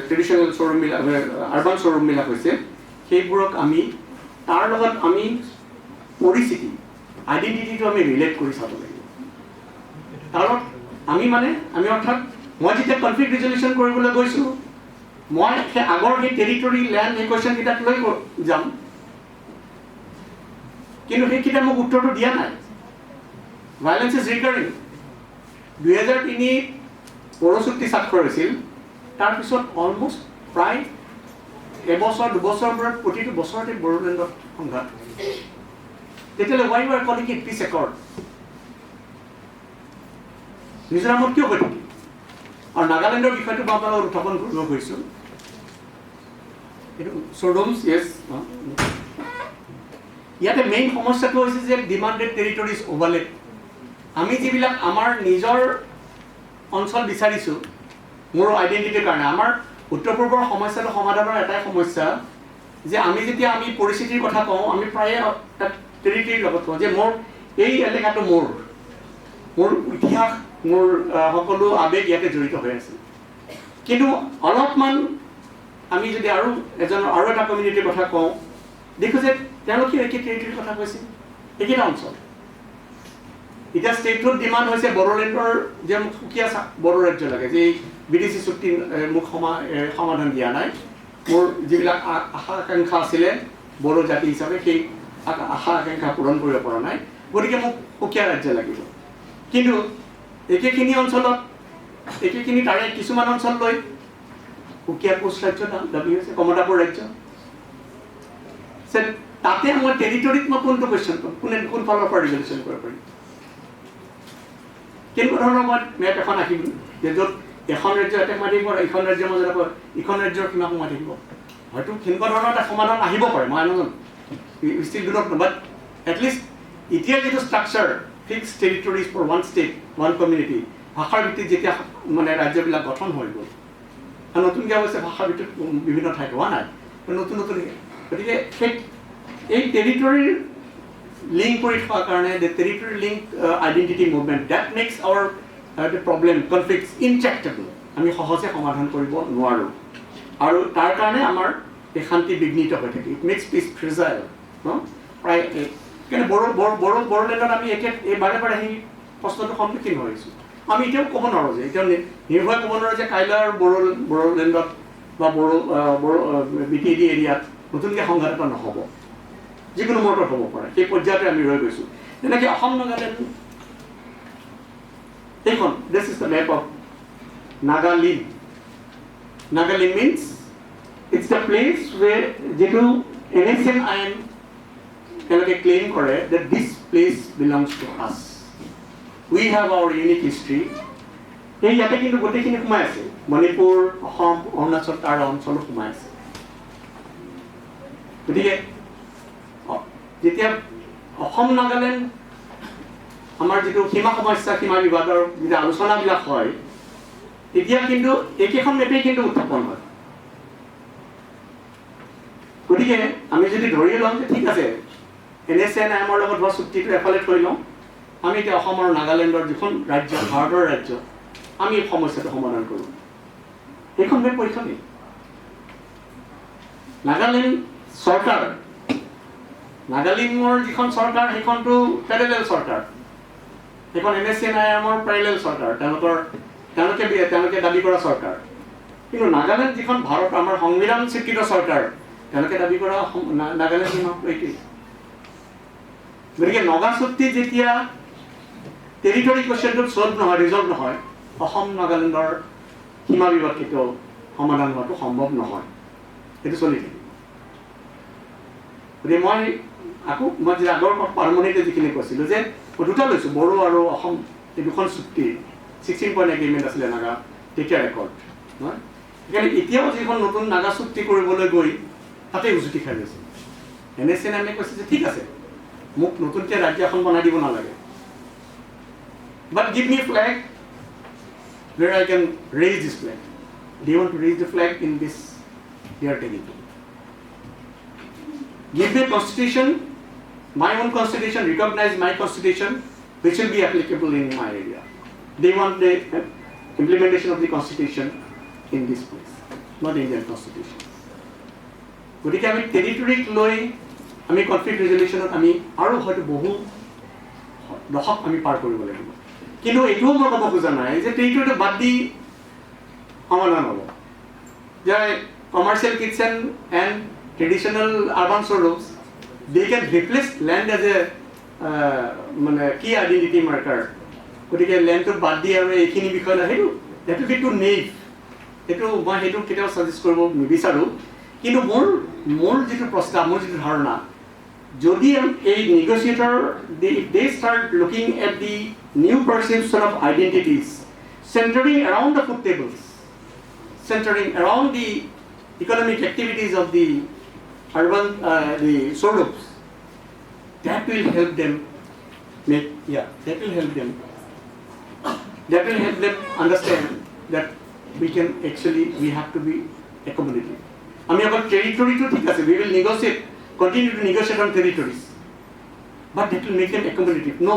ট্ৰেডিশ্যনেল শ্ব'ৰুমবিলাক, আৰ্বান শ্ব'ৰুমবিলাক হৈছে, সেইবোৰক আমি তাৰ লগত আমি পৰিস্থিতি আইডেণ্টিটিটো আমি ৰিলেট কৰি চাব লাগিব. কাৰণ আমি অৰ্থাৎ মই যেতিয়া কনফ্লিক্ট ৰিজলিউশ্যন কৰিবলৈ গৈছোঁ, মই সেই আগৰ সেই টেৰিটৰী লেণ্ড সেই কুৱেশ্যনকেইটাক লৈ যাম, কিন্তু সেইকেইটা মোক উত্তৰটো দিয়া নাই. Violence is recurring. 2003 বড়ো চুক্তি স্বাক্ষৰ হৈছিল, তাৰপিছত অলমষ্ট প্ৰায় এবছৰ 2 বছৰৰ পৰা প্ৰতিটো বছৰতে বড়োলেণ্ডত সংঘাত. তেতিয়াহ'লে why you are calling it peace accord? মিজোৰামত কিয় হৈ থাকিল? আৰু নাগালেণ্ডৰ বিষয়টো মই আপোনালোকক উত্থাপন কৰিব গৈছোঁ. এইটো শ্ব'ৰুমছ, য়েছ, ইয়াতে মেইন সমস্যাটো হৈছে যে ডিমান্ডেড টেৰিটৰিজ ওভাৰলেপ আমি যিবিলাক আমাৰ নিজৰ অঞ্চল বিচাৰিছোঁ মোৰ আইডেণ্টিটিৰ কাৰণে আমাৰ উত্তৰ পূৰ্বৰ সমস্যাটো সমাধানৰ এটাই সমস্যা যে আমি যেতিয়া আমি পৰিস্থিতিৰ কথা কওঁ আমি প্ৰায়ে টেৰিটৰিৰ লগত কওঁ যে মোৰ এই এলেকাটো মোৰ ইতিহাস মোৰ সকলো আৱেগ ইয়াতে জড়িত হৈ আছে কিন্তু অলপমান আমি যদি আৰু এটা কমিউনিটিৰ কথা কওঁ দেখো যে তেওঁলোকে একে টেৰিটৰিৰ কথা কৈছে একেটা অঞ্চল এতিয়া ষ্টেটটোত ডিমাণ্ড হৈছে বড়োলেণ্ডৰ যে মোক সুকীয়া বড়ো ৰাজ্য লাগে যে বিদেশী চুক্তি মোক সমাধান দিয়া নাই মোৰ যিবিলাক আশা আকাংক্ষা আছিলে বড়ো জাতি হিচাপে সেই আশা আকাংক্ষা পূৰণ কৰিব পৰা নাই গতিকে মোক সুকীয়া ৰাজ্য লাগিব কিন্তু একেখিনি অঞ্চলত একেখিনি তাৰে কিছুমান অঞ্চল লৈ সুকীয়া কোচ ৰাজ্য দাবী হৈছে কমতাপুৰ ৰাজ্য তাতে মই টেৰিটৰিত মই কোনটো কুৱেশ্যন কৰিম কোন ফালৰ পৰা ৰিজলিউশ্যন কৰিব পাৰিম কেনেকুৱা ধৰণৰ মই মেপ এখন আঁকিম যে য'ত এখন ৰাজ্য এটা সোমাই থাকিব আৰু ইখন ৰাজ্যৰ মাজত আকৌ ইখন ৰাজ্যৰ সীমা সোমাই থাকিব হয়তো কেনেকুৱা ধৰণৰ এটা সমাধান আহিব পাৰে মই নাজানো still do not know but at least এতিয়া যিটো structure fix territories for one state one community ভাষাৰ ভিত্তিত যেতিয়া মানে ৰাজ্যবিলাক গঠন হৈ গ'ল আৰু নতুনকৈ অৱশ্যে ভাষাৰ ভিত্তিত বিভিন্ন ঠাইত হোৱা নাই নতুন গতিকে সেই এই টেৰিটৰিৰ লিংক কৰি থোৱাৰ কাৰণে the territory link identity movement that makes our the problem conflicts intractable আমি সহজে সমাধান কৰিব নোৱাৰোঁ আৰু তাৰ কাৰণে আমাৰ এই শান্তি বিঘ্নিত হৈ থাকে ইট মেক্স পিচ ফ্ৰেজাইল প্ৰায় কিন্তু বড়োলেণ্ডত আমি এই বাৰে বাৰে সেই প্ৰশ্নটো সন্মুখীন হৈছোঁ আমি এতিয়াও ক'ব নোৱাৰোঁ যে এতিয়াও নিৰ্ভয় ক'ব নোৱাৰোঁ যে কাইলৈ আৰু বড়োলেণ্ডত বা বড়ো BTD এৰিয়াত নতুনকৈ সংঘাত এটা নহ'ব যিকোনো মুহূৰ্তত হ'ব পাৰে সেই পৰ্যায়তে আমি ৰৈ গৈছোঁ যেনেকৈ অসম নাগালেণ্ড এইখন this is the map of Nagaland Nagaland means it's the place where যিটো NSN আইন তেওঁলোকে ক্লেইম কৰে that this place belongs to us we have our unique history এই ইয়াতে কিন্তু গোটেইখিনি সোমাই আছে মণিপুৰ অসম অৰুণাচল তাৰ অঞ্চলো সোমাই আছে গতিকে যেতিয়া অসম নাগালেণ্ড আমাৰ যিটো সীমা সমস্যা সীমা বিবাদৰ যিটো আলোচনাবিলাক হয় তেতিয়া কিন্তু একেখন মেপেই কিন্তু উত্থাপন হয় গতিকে আমি যদি ধৰি লওঁ যে ঠিক আছে NSN আইনৰ লগত হোৱা চুক্তিটো এফালে থৈ লওঁ আমি এতিয়া অসম আৰু নাগালেণ্ডৰ যিখন ৰাজ্য ভাৰতৰ ৰাজ্য আমি এই সমস্যাটো সমাধান কৰোঁ এইখন মেপ পৰীক্ষা নেই নাগালেণ্ড চৰকাৰ নাগালেণ্ডৰ যিখন চৰকাৰ সেইখনটো পেৰেলেল চৰকাৰ সেইখন NSN আইনৰ পেৰেলেল চৰকাৰ তেওঁলোকে দাবী কৰা চৰকাৰ কিন্তু নাগালেণ্ড যিখন ভাৰত আমাৰ সংবিধান স্বীকৃত চৰকাৰ তেওঁলোকে দাবী কৰা নাগালেণ্ড এইটোৱেই গতিকে নগা চুক্তি যেতিয়া টেৰিটৰি কুৱেশ্যনটো ছল্ভ নহয় ৰিজল্ভ নহয় অসম নাগালেণ্ডৰ সীমা বিবাদ কেতিয়াও সমাধান হোৱাটো সম্ভৱ নহয় সেইটো চলি থাকিব গতিকে মই যে আগৰ পাৰ্মনিতে যিখিনি কৈছিলোঁ যে মই দুটা লৈছোঁ বড়ো আৰু অসম এই দুখন চুক্তি 16 পইণ্ট এগ্ৰিমেণ্ট আছিলে নাগা তেতিয়া ৰেকৰ্ড নহয় সেইকাৰণে এতিয়াও যিখন নতুন নাগা চুক্তি কৰিবলৈ গৈ তাতে উজুতি খাই গৈছে NSN আমি কৈছে যে ঠিক আছে মোক নতুনকৈ ৰাজ্য এখন বনাই দিব নালাগে but give me flag where I can raise this flag. Do you want to raise the flag in this their territory? Give me a constitution, my own constitution, recognize my constitution, which will be applicable in my area. They want the implementation of the constitution in this place, not Indian constitution. গতিকে আমি টেৰিটৰিক লৈ আমি conflict ৰিজলিউশ্যনত আমি আৰু হয়তো বহু দশক আমি পাৰ কৰিব লাগিব কিন্তু এইটোও মই ক'ব খোজা নাই যে টেৰিটৰিটো বাদ দি সমাধান হ'ব যে commercial kitchen and traditional urban showrooms they can replace land as a মানে কি আইডেণ্টিটি মাৰ্কাৰ গতিকে লেণ্ডটো বাদ দি আৰু এইখিনি বিষয় নাই সেইটো সেইটো নেইভ সেইটো মই সেইটো কেতিয়াও ছাজেষ্ট কৰিব নিবিচাৰোঁ কিন্তু মোৰ যিটো প্ৰস্তাৱ মোৰ যিটো ধাৰণা যদি এই নেগোচিয়েটৰ they start looking at the new perception of identities centering around the food tables, centering around the economic activities of the urban the showrooms, that will help them that will help them understand that we have to be accommodative. আমি about territory to ঠিক আছে, we will continue to negotiate on territories, but that will make them accommodative. No,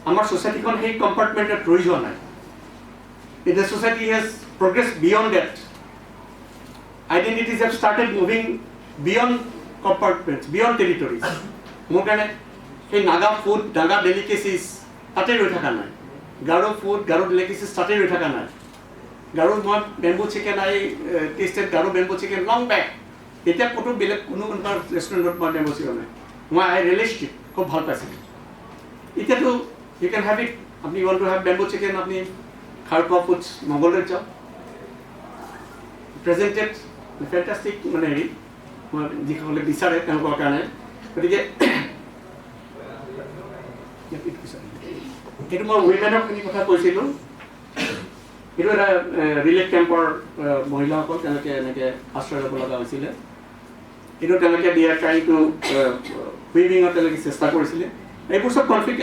our society kon hey compartment at roi joa nai. The society has progressed beyond that. Identities have started moving beyond compartments, beyond territories. More than hey Naga food, Naga delicacies, tate roi thaka nai. Garo food, Garo delicacies tate roi thaka nai. Garo bamboo chicken I tasted Garo bamboo chicken long back. Eta koto belek kono restaurant ma bamboo chicken nai. I relished it. Khub bhal paise. Eta to you can have it. Apni want to have bamboo chicken, apni Kharkov Foods, Mongol job. Presented fantastic maneri. যিসকলে বিচাৰে তেওঁলোকৰ কাৰণে গতিকে এইটো মই উইমেনৰ খিনি কথা কৈছিলোঁ এইটো এটা ৰিলিফ কেম্পৰ মহিলাসকল তেওঁলোকে এনেকৈ আশ্ৰয় ল'ব লগা হৈছিলে এইটো তেওঁলোকে দিয়া ট্ৰাই টু উইভিঙত তেওঁলোকে চেষ্টা কৰিছিলে এইবোৰ চব কনফ্লিক্ট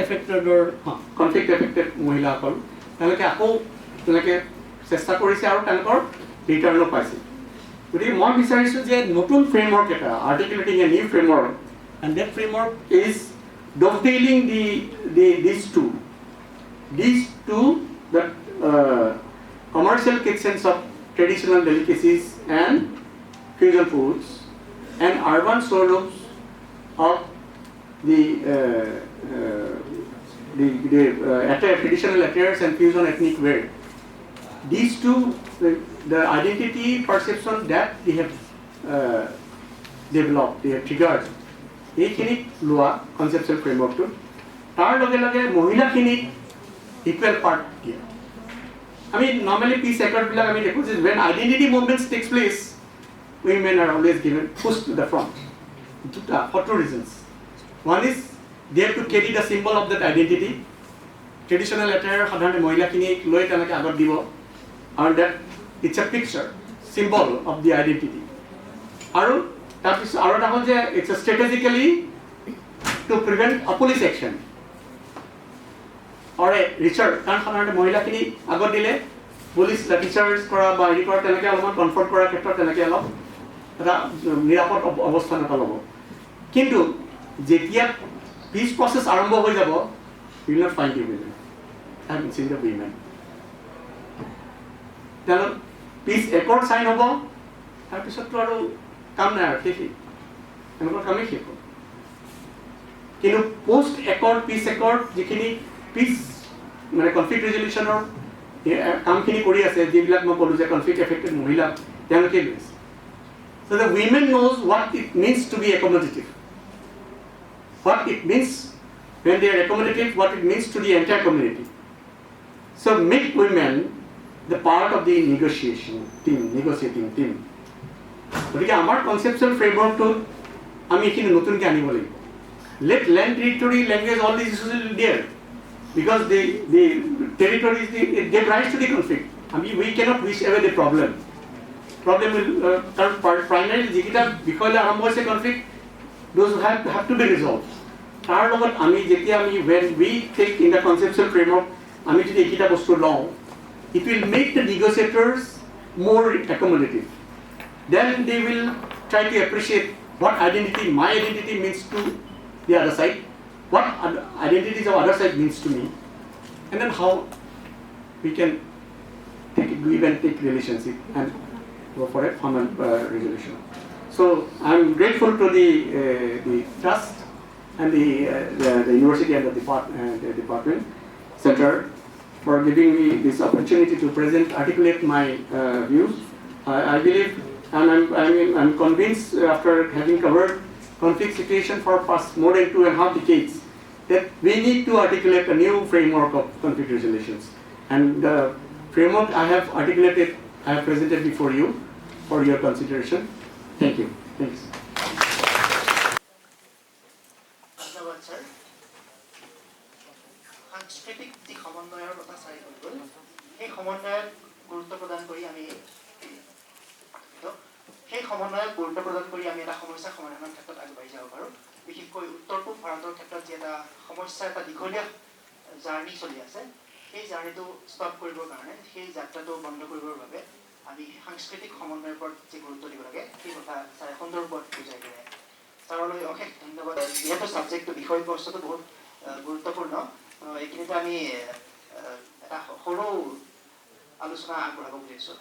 এফেক্টেড মহিলাসকল তেওঁলোকে আকৌ তেওঁলোকে চেষ্টা কৰিছে আৰু তেওঁলোকৰ ৰিটাৰ্ণো পাইছে গতিকে মই বিচাৰিছোঁ যে নতুন ফ্ৰেমৱৰ্ক এটা articulating a new framework and that framework is dovetailing these two the commercial kitchens of traditional delicacies and fusion foods and urban showrooms of the traditional attires and fusion ethnic wear. These two, the identity perception that they have developed, they have triggered. এইখিনিক লোৱা conceptual ফ্ৰেমৱৰ্কটো তাৰ লগে লগে মহিলাখিনিক equal part দিয়ে আমি normally পিছ একৰ্ডবিলাক আমি দেখোঁ যে when identity movements takes place women are always given pushed to the front for two reasons. One is they have to carry the symbol of that identity. Traditional attire সাধাৰণতে মহিলাখিনিক লৈ তেওঁলোকে আগত দিব and that it's a picture symbol of the identity আৰু তাৰপিছত আৰু এটা হ'ল যে it's a strategically to prevent a police action or a research কাৰণ সাধাৰণতে মহিলাখিনি আগত দিলে পুলিচ ৰিচাৰ্জ কৰা বা হেৰি কৰা তেনেকৈ অলপমান কনফ্ৰণ্ট কৰাৰ ক্ষেত্ৰত তেনেকৈ অলপ এটা নিৰাপদ অৱস্থান এটা ল'ব কিন্তু যেতিয়া পিচ প্ৰচেছ আৰম্ভ হৈ যাব you will not find the women. I haven't seen the women. তেওঁলোক পিচ একৰ্ড চাইন হ'ব তাৰপিছততো আৰু কাম নাই আৰু শেষেই এনেকুৱা কামেই শেষ হ'ল কিন্তু পোষ্ট একৰ্ড পিচ একৰ্ড যিখিনি পিচ মানে কনফ্লিক্ট ৰিজলিউশ্যনৰ কামখিনি কৰি আছে যিবিলাক মই ক'লোঁ যে কনফ্লিক্ট এফেক্টেড মহিলা তেওঁলোকে লৈ আছে so the women knows what it means to be accommodative, what it means when they are accommodative, what it means to the entire community. So make women the part of the negotiating team. গতিকে আমাৰ conceptual ফ্ৰেমৱৰ্কটো আমি এইখিনি নতুনকৈ আনিব লাগিব let land territory language all these issues will be there because the territories they give rise to the conflict. I mean we cannot wish away the problem will primarily যিকেইটা বিষয়লৈ আৰম্ভ হৈছে conflict those have to be resolved তাৰ লগত আমি যেতিয়া আমি when we take in the conceptual framework আমি যদি এইকেইটা বস্তু লওঁ it will make the negotiators more accommodative. Then they will try to appreciate what my identity means to the other side, what identities of other side means to me, and then how we can give and take relationship and go for a formal resolution. So I am grateful to the trust and the university and the department center for giving me this opportunity to articulate my views. I believe and I'm convinced after having covered conflict situation for past more than 2.5 decades that we need to articulate a new framework of conflict resolutions. And the framework I have presented before you for your consideration. Thank you. Thanks. ধন্যবাদ sir সাংস্কৃতিক যি সমন্বয়ৰ কথা চাই গ'ল সেই সমন্বয়ত গুৰুত্ব প্ৰদান কৰি আমি এটা সমস্যা সমাধানৰ ক্ষেত্ৰত আগবাঢ়ি যাব পাৰোঁ বিশেষকৈ উত্তৰ পূব ভাৰতৰ ক্ষেত্ৰত যি এটা সমস্যাৰ এটা দীঘলীয়া জাৰ্ণি চলি আছে, সেই জাৰ্ণিটো ষ্টপ কৰিবৰ কাৰণে, সেই যাত্ৰাটো বন্ধ কৰিবৰ বাবে আমি সাংস্কৃতিক সমন্বয়ৰ ওপৰত যি গুৰুত্ব দিব লাগে সেই কথা ছাৰে সুন্দৰ ওপৰত বুজাই দিলে। ছাৰলৈ অশেষ ধন্যবাদ। যিহেতু ছাবজেক্টটো বিষয়বস্তুটো বহুত গুৰুত্বপূৰ্ণ, এইখিনিতে আমি এটা সৰু আলোচনা আগবঢ়াব বিচাৰিছোঁ।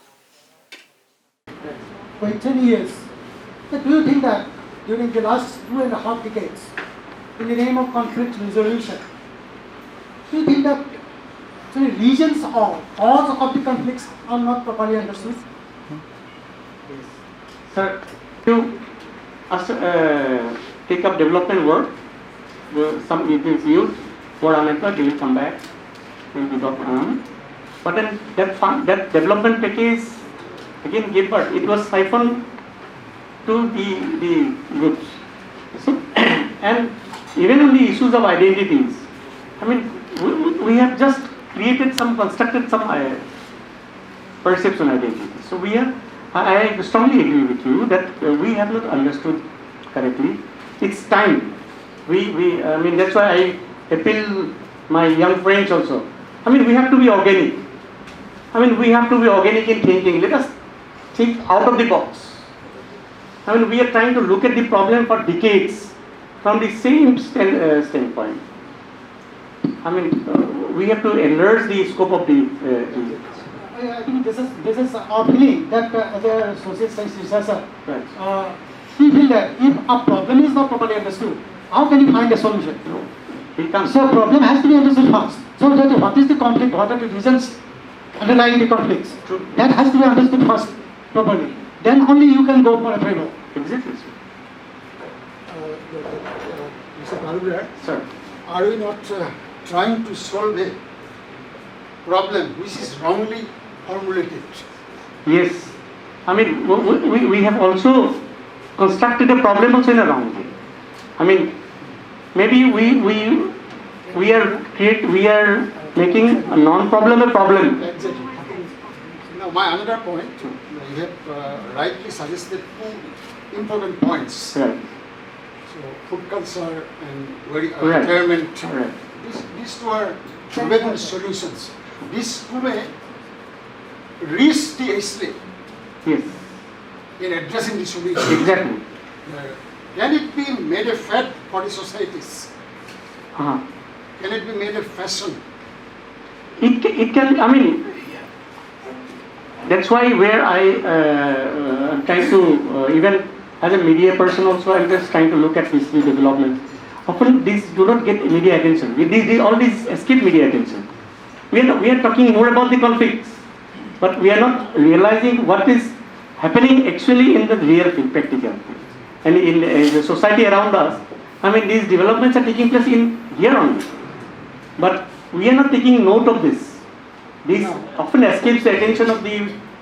For 10 years, do you think that during the last 2.5 decades, in the name of conflict resolution, do you think that the reasons or cause of the conflicts are not properly understood? Sir, you take up development work. Some it is used for unemployed, they will come back. But then that development package again gave birth. It was siphoned to the groups. So, and even on the issues of identities, I mean, we have just constructed some perception identity. So I strongly agree with you that we have not understood correctly. It's time. I mean, that's why I appeal my young friends also. I mean, we have to be organic. I mean, we have to be organic in thinking. Let us think out of the box. I mean, we are trying to look at the problem for decades from the same standpoint. I mean, we have to enlarge the scope of the. I think this is our feeling that as a social science researcher, Right. we feel that if a problem is not properly understood, how can you find a solution? We can't. So problem has to be understood first. So that what is the conflict, what are the reasons underlying the conflicts? True. That has to be understood first properly. Then only you can go for a framework. Exactly. Mr. Balubra, Sir. are we not trying to solve a problem which is wrongly formulated? Yes. I mean, we have also constructed a problem also in a wrong way. I mean, maybe we are making a non-problem a problem. Exactly. Now, my another point, you have rightly suggested two important points. Right. So, food culture and Right. environment. Right. These two are probable solutions. These two may reach the extreme Yes. in addressing the solution. Exactly. Can it be made a fad for the societies? Uh-huh. Can it be made a fashion? It can. I mean, that's why where I am trying to even as a media person also, I'm just trying to look at these developments. Often these do not get media attention. All these escape media attention. We are talking more about the conflicts, but we are not realizing what is happening actually in the real practical and in the society around us. I mean, these developments are taking place in here only, but we are not taking note of this. This often escapes the attention of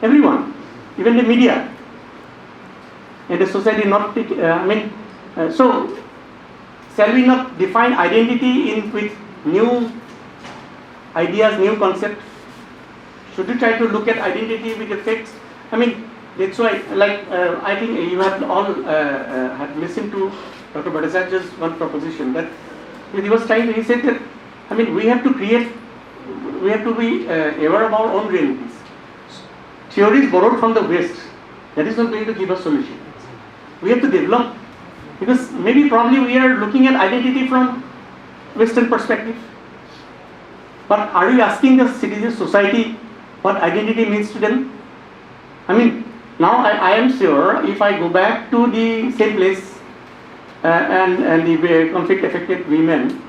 everyone, even the media, and the society not take. So shall we not define identity with new ideas, new concepts? Should we try to look at identity with the facts? I mean, that's why, like, I think you have all have listened to Dr. Bhattacharya's one proposition that he was trying to, he said that, I mean, we have to be aware of our own realities. Theories borrowed from the West, that is not going to give us solution. We have to develop, because probably we are looking at identity from Western perspective. But are we asking the citizen society what identity means to them? I mean, now I am sure if I go back to the same place and the conflict affected women,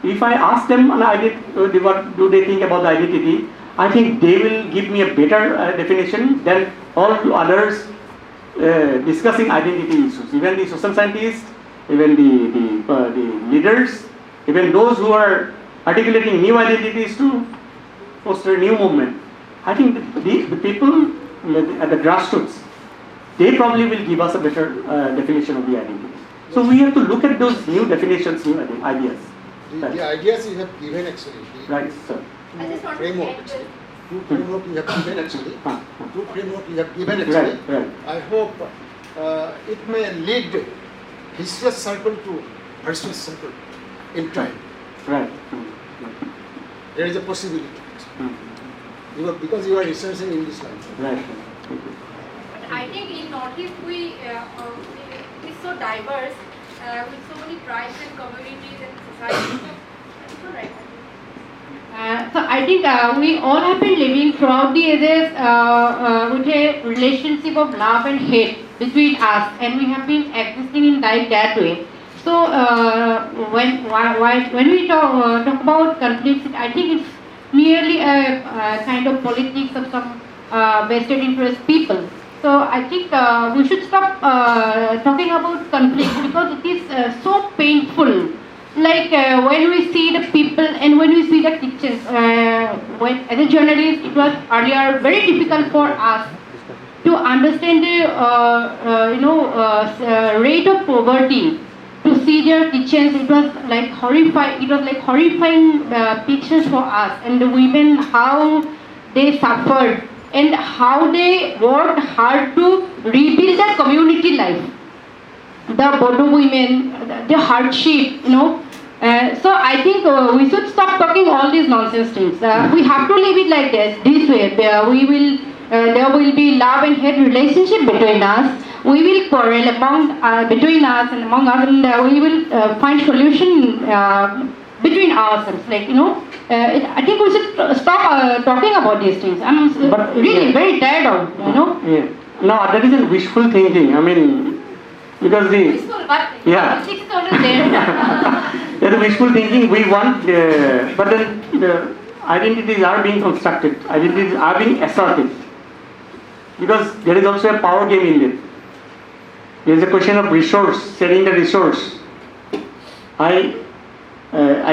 if I ask them what do they think about the identity, I think they will give me a better definition than all others discussing identity issues. Even the social scientists, even the leaders, even those who are articulating new identities to foster new movement. I think the people at the grassroots, they probably will give us a better definition of the identity. So we have to look at those new definitions, new ideas. The ideas you have given actually. Right, sir. I just want to Framework. get Two framework you have given actually. Huh. Two framework you have given actually. Right. I hope it may lead vicious circle to Harshman Center in time. Right. There is a possibility. Because you are researching in this line. Right. I think in Northeast it's so diverse with so many tribes and communities and societies. So right. So I think we all have been living throughout the ages with a relationship of love and hate between us, and we have been existing in that way. So when we talk about conflicts, I think it's merely a kind of politics of some vested interest people. So I think we should stop talking about conflicts because it is so painful. Like when we see the people and when we see the kitchens, when as a journalist, it was earlier very difficult for us to understand the rate of poverty. To see their kitchens, it was like horrifying. It was like horrifying pictures for us, and the women, how they suffered and how they worked hard to rebuild their community life. The Bodo women, the hardship, So I think we should stop talking all these nonsense things. We have to leave it like this way. There will be love and hate relationship between us. We will quarrel between us and among us, and we will find solution between ourselves. I think we should stop talking about these things. I'm really very tired of, Yeah. No, that is a wishful thinking. I mean, because politics is always there. Yeah, the wishful thinking we want, but then the identities are being constructed. Identities are being asserted. Because there is also a power game in it. There is a question of resource, sharing the resource. I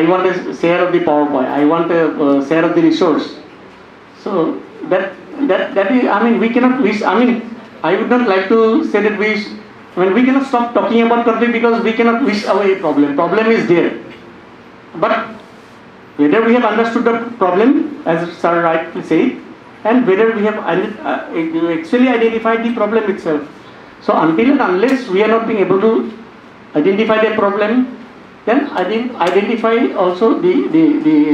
want a share of the power pie. I want a share of the resource. So that is. I mean, we cannot wish. I mean, I would not like to say that we cannot stop talking about conflict because we cannot wish away a problem. Problem is there, but whether we have understood the problem, as Sir rightly said, and whether we have actually identified the problem itself. So until and unless we are not being able to identify the problem, then identify also the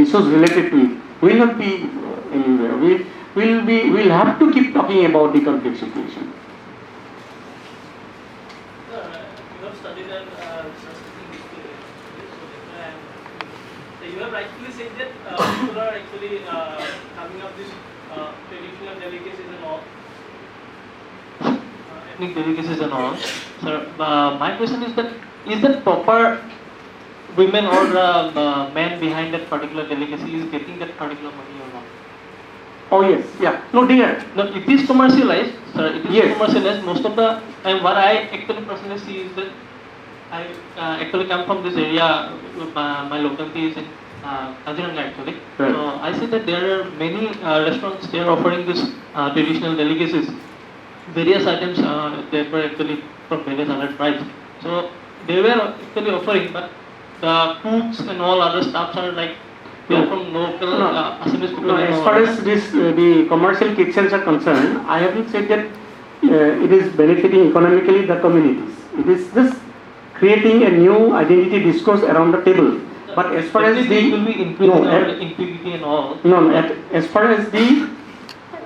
issues related to it. We will not be anywhere. We'll have to keep talking about the conflict situation. You have studied and you have rightfully said that people are actually coming up with traditional delicacies and all. Ethnic delicacies and all. Sir, my question is that proper women or the man behind that particular delicacy is getting that particular money or not? Oh yes, yeah. No, dear. No, it is commercialized, sir. It is Yes. commercialized. Most of the time, what I actually personally see is that I actually come from this area. My locality is in Kaziranga actually. Right. So I see that there are many restaurants. They are offering this traditional delicacies. Various items they were actually from various other tribes. So they were actually offering, but the cooks and all other staffs are like they are from local Assamese people. No, as far as the commercial kitchens are concerned, I haven't said that it is benefiting economically the communities. It is just creating a new identity discourse around the table. But as far as it will be impurity and all. As far as the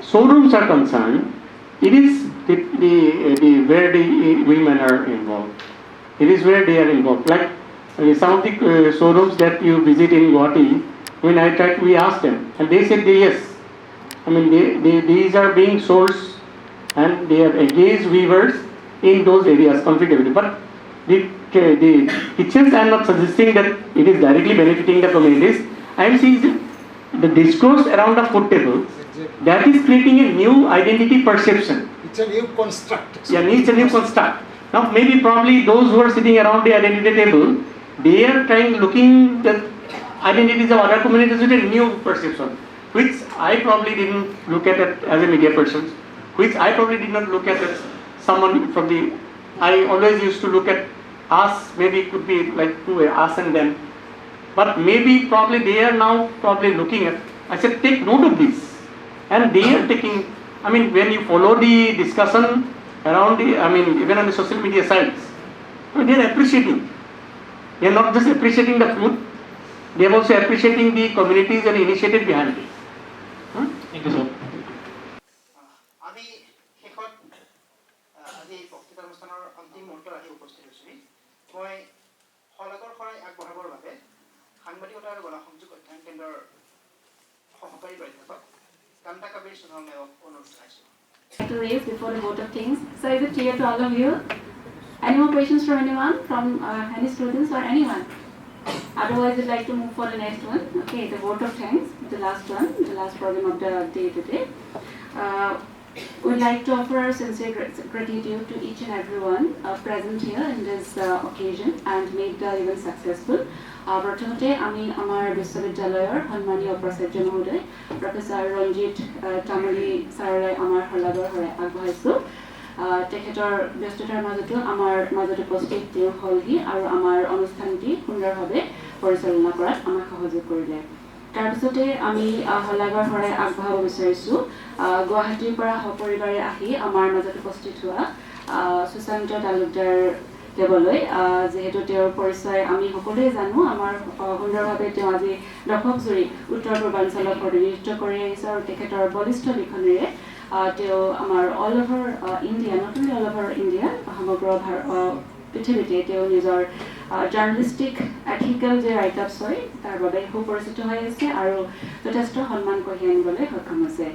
showrooms are concerned, it is the where the women are involved. It is where they are involved. Like some of the showrooms that you visit in Guwahati, when I tried, we asked them, and they said yes. I mean, these are being sourced, and they have engaged weavers in those areas comfortably. But the kitchens, I am not suggesting that it is directly benefiting the communities. I am saying the discourse around the food table, that is creating a new identity perception. It's a new construct. Yeah, it's a new construct. Now, maybe probably those who are sitting around the identity table, they are looking the identities of other communities with a new perception, which I probably didn't look at it as a media person, which I probably did not look at as someone from the. I always used to look at us, maybe it could be like us and them, but maybe probably they are now probably looking at. I said, take note of this, and they are taking. I mean, when you follow the discussion around the, I mean, even on the social media sites, I mean, they are appreciating. They are not just appreciating the food, they are also appreciating the communities and initiative behind it. Thank you, sir. আমি শেষত আজি বক্তৃতা অনুষ্ঠানৰ অন্তিম মুহূৰ্তত আহি উপস্থিত হৈছোঁ। মই শলাগৰ শৰাই আগবঢ়াবৰ বাবে সাংবাদিকতা আৰু গণসংযোগ অধ্যয়ন কেন্দ্ৰৰ সহকাৰী প্ৰাধ্যাপক কান্তা কাবিৰ সোণোৱাল মেমক অনুৰোধ জনাইছোঁ। To raise before the vote of things. So is it clear to all of you? Any more questions from anyone, from any students or anyone? Otherwise, we'd like to move for the next one. Okay, the vote of thanks, the last one, the last program of the day today. We'd like to offer our sincere gratitude to each and everyone present here in this occasion and make the event successful. প্ৰথমতে আমি আমাৰ বিশ্ববিদ্যালয়ৰ সন্মানীয় উপাচাৰ্য মহোদয় professor Ranjit Tamuli ছাৰলৈ আমাৰ শলাগৰ শৰাই আগবঢ়াইছোঁ। তেখেতৰ ব্যস্ততাৰ মাজতো আমাৰ মাজত উপস্থিত তেওঁ হ'লহি আৰু আমাৰ অনুষ্ঠানটি সুন্দৰভাৱে পৰিচালনা কৰাত আমাক সহযোগ কৰিলে। তাৰপিছতে আমি শলাগৰ শৰাই আগবঢ়াব বিচাৰিছোঁ গুৱাহাটীৰ পৰা সপৰিবাৰে আহি আমাৰ মাজত উপস্থিত হোৱা সুশান্ত তালুকদাৰ দেৱলৈ, যিহেতু তেওঁৰ পৰিচয় আমি সকলোৱে জানো। আমাৰ সুন্দৰভাৱে তেওঁ আজি দশকজুৰি উত্তৰ পূৰ্বাঞ্চলত প্ৰতিনিধিত্ব কৰি আহিছে আৰু তেখেতৰ বলিষ্ঠ লিখনিৰে তেওঁ আমাৰ all over India, not only all over India, সমগ্ৰ পৃথিৱীতে তেওঁ নিজৰ জাৰ্নেলিষ্টিক এথিকেল যে ৰাইট আপছ হয় তাৰ বাবে সুপৰিচিত হৈ আছে আৰু যথেষ্ট সন্মান কঢ়িয়াই আনিবলৈ সক্ষম হৈছে।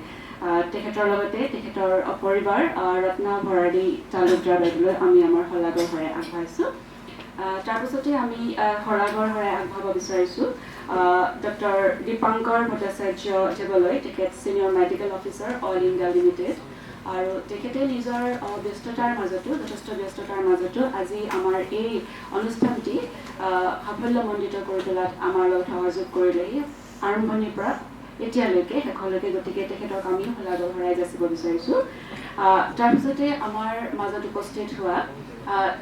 তেখেতৰ লগতে তেখেতৰ পৰিবাৰ ৰত্না ভৰালী তালুকদাৰ বাইদেউলৈ আমি আমাৰ শলাগৰ শৰাই আগবঢ়াইছোঁ। তাৰপিছতে আমি শলাগৰ শৰাই আগবঢ়াব বিচাৰিছোঁ ডক্টৰ দীপাংকৰ ভট্টাচাৰ্য দেৱলৈ, তেখেত senior medical officer all India limited, আৰু তেখেতে নিজৰ ব্যস্ততাৰ মাজতো যথেষ্ট ব্যস্ততাৰ মাজতো আজি আমাৰ এই অনুষ্ঠানটি সাফল্যমণ্ডিত কৰি তোলাত আমাৰ লগত সহযোগ কৰিলেহি আৰম্ভণিৰ পৰা এতিয়ালৈকে শেষলৈকে, গতিকে তেখেতক আমি শলাগৰ শৰাই যাচিব বিচাৰিছোঁ। তাৰপিছতে আমাৰ মাজত উপস্থিত হোৱা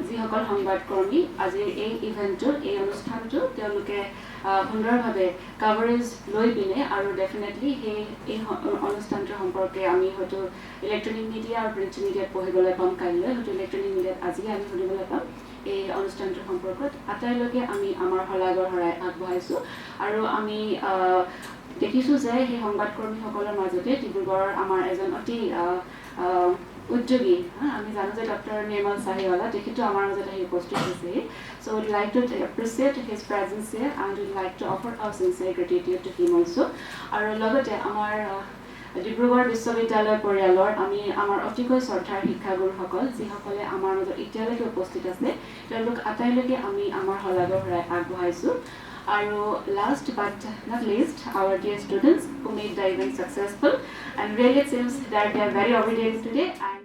যিসকল সংবাদকৰ্মী আজিৰ এই ইভেণ্টটো, এই অনুষ্ঠানটো তেওঁলোকে সুন্দৰভাৱে কাভাৰেজ লৈ পিনে আৰু ডেফিনেটলি এই অনুষ্ঠানটোৰ সম্পৰ্কে আমি হয়তো ইলেক্ট্ৰনিক মিডিয়া আৰু প্ৰিণ্ট মিডিয়াত পঢ়িবলৈ পাম কাইলৈ, হয়তো ইলেক্ট্ৰনিক মিডিয়াত আজিয়ে আমি শুনিবলৈ পাম এই অনুষ্ঠানটোৰ সম্পৰ্কত। আটাইলৈকে আমি আমাৰ শলাগৰ শৰাই আগবঢ়াইছোঁ আৰু আমি দেখিছোঁ যে সেই সংবাদকৰ্মীসকলৰ মাজতে ডিব্ৰুগড়ৰ আমাৰ এজন অতি উদ্যোগী, আমি জানো যে ডক্টৰ নিৰ্মল চাহিৱালা, তেখেতো আমাৰ মাজত আহি উপস্থিত হৈছেহি। So' we'd like to appreciate his presence here and we'd like to offer our sincere gratitude to him also'. আৰু লগতে আমাৰ ডিব্ৰুগড় বিশ্ববিদ্যালয় পৰিয়ালৰ আমি আমাৰ অতিকৈ শ্ৰদ্ধাৰ শিক্ষাগুৰুসকল যিসকলে আমাৰ মাজত এতিয়ালৈকে উপস্থিত আছে, তেওঁলোক আটাইলৈকে আমি আমাৰ শলাগৰ শৰাই আগবঢ়াইছোঁ। আৰু last but not least, our dear students who made the event successful, and really it seems that they are very obedient today. And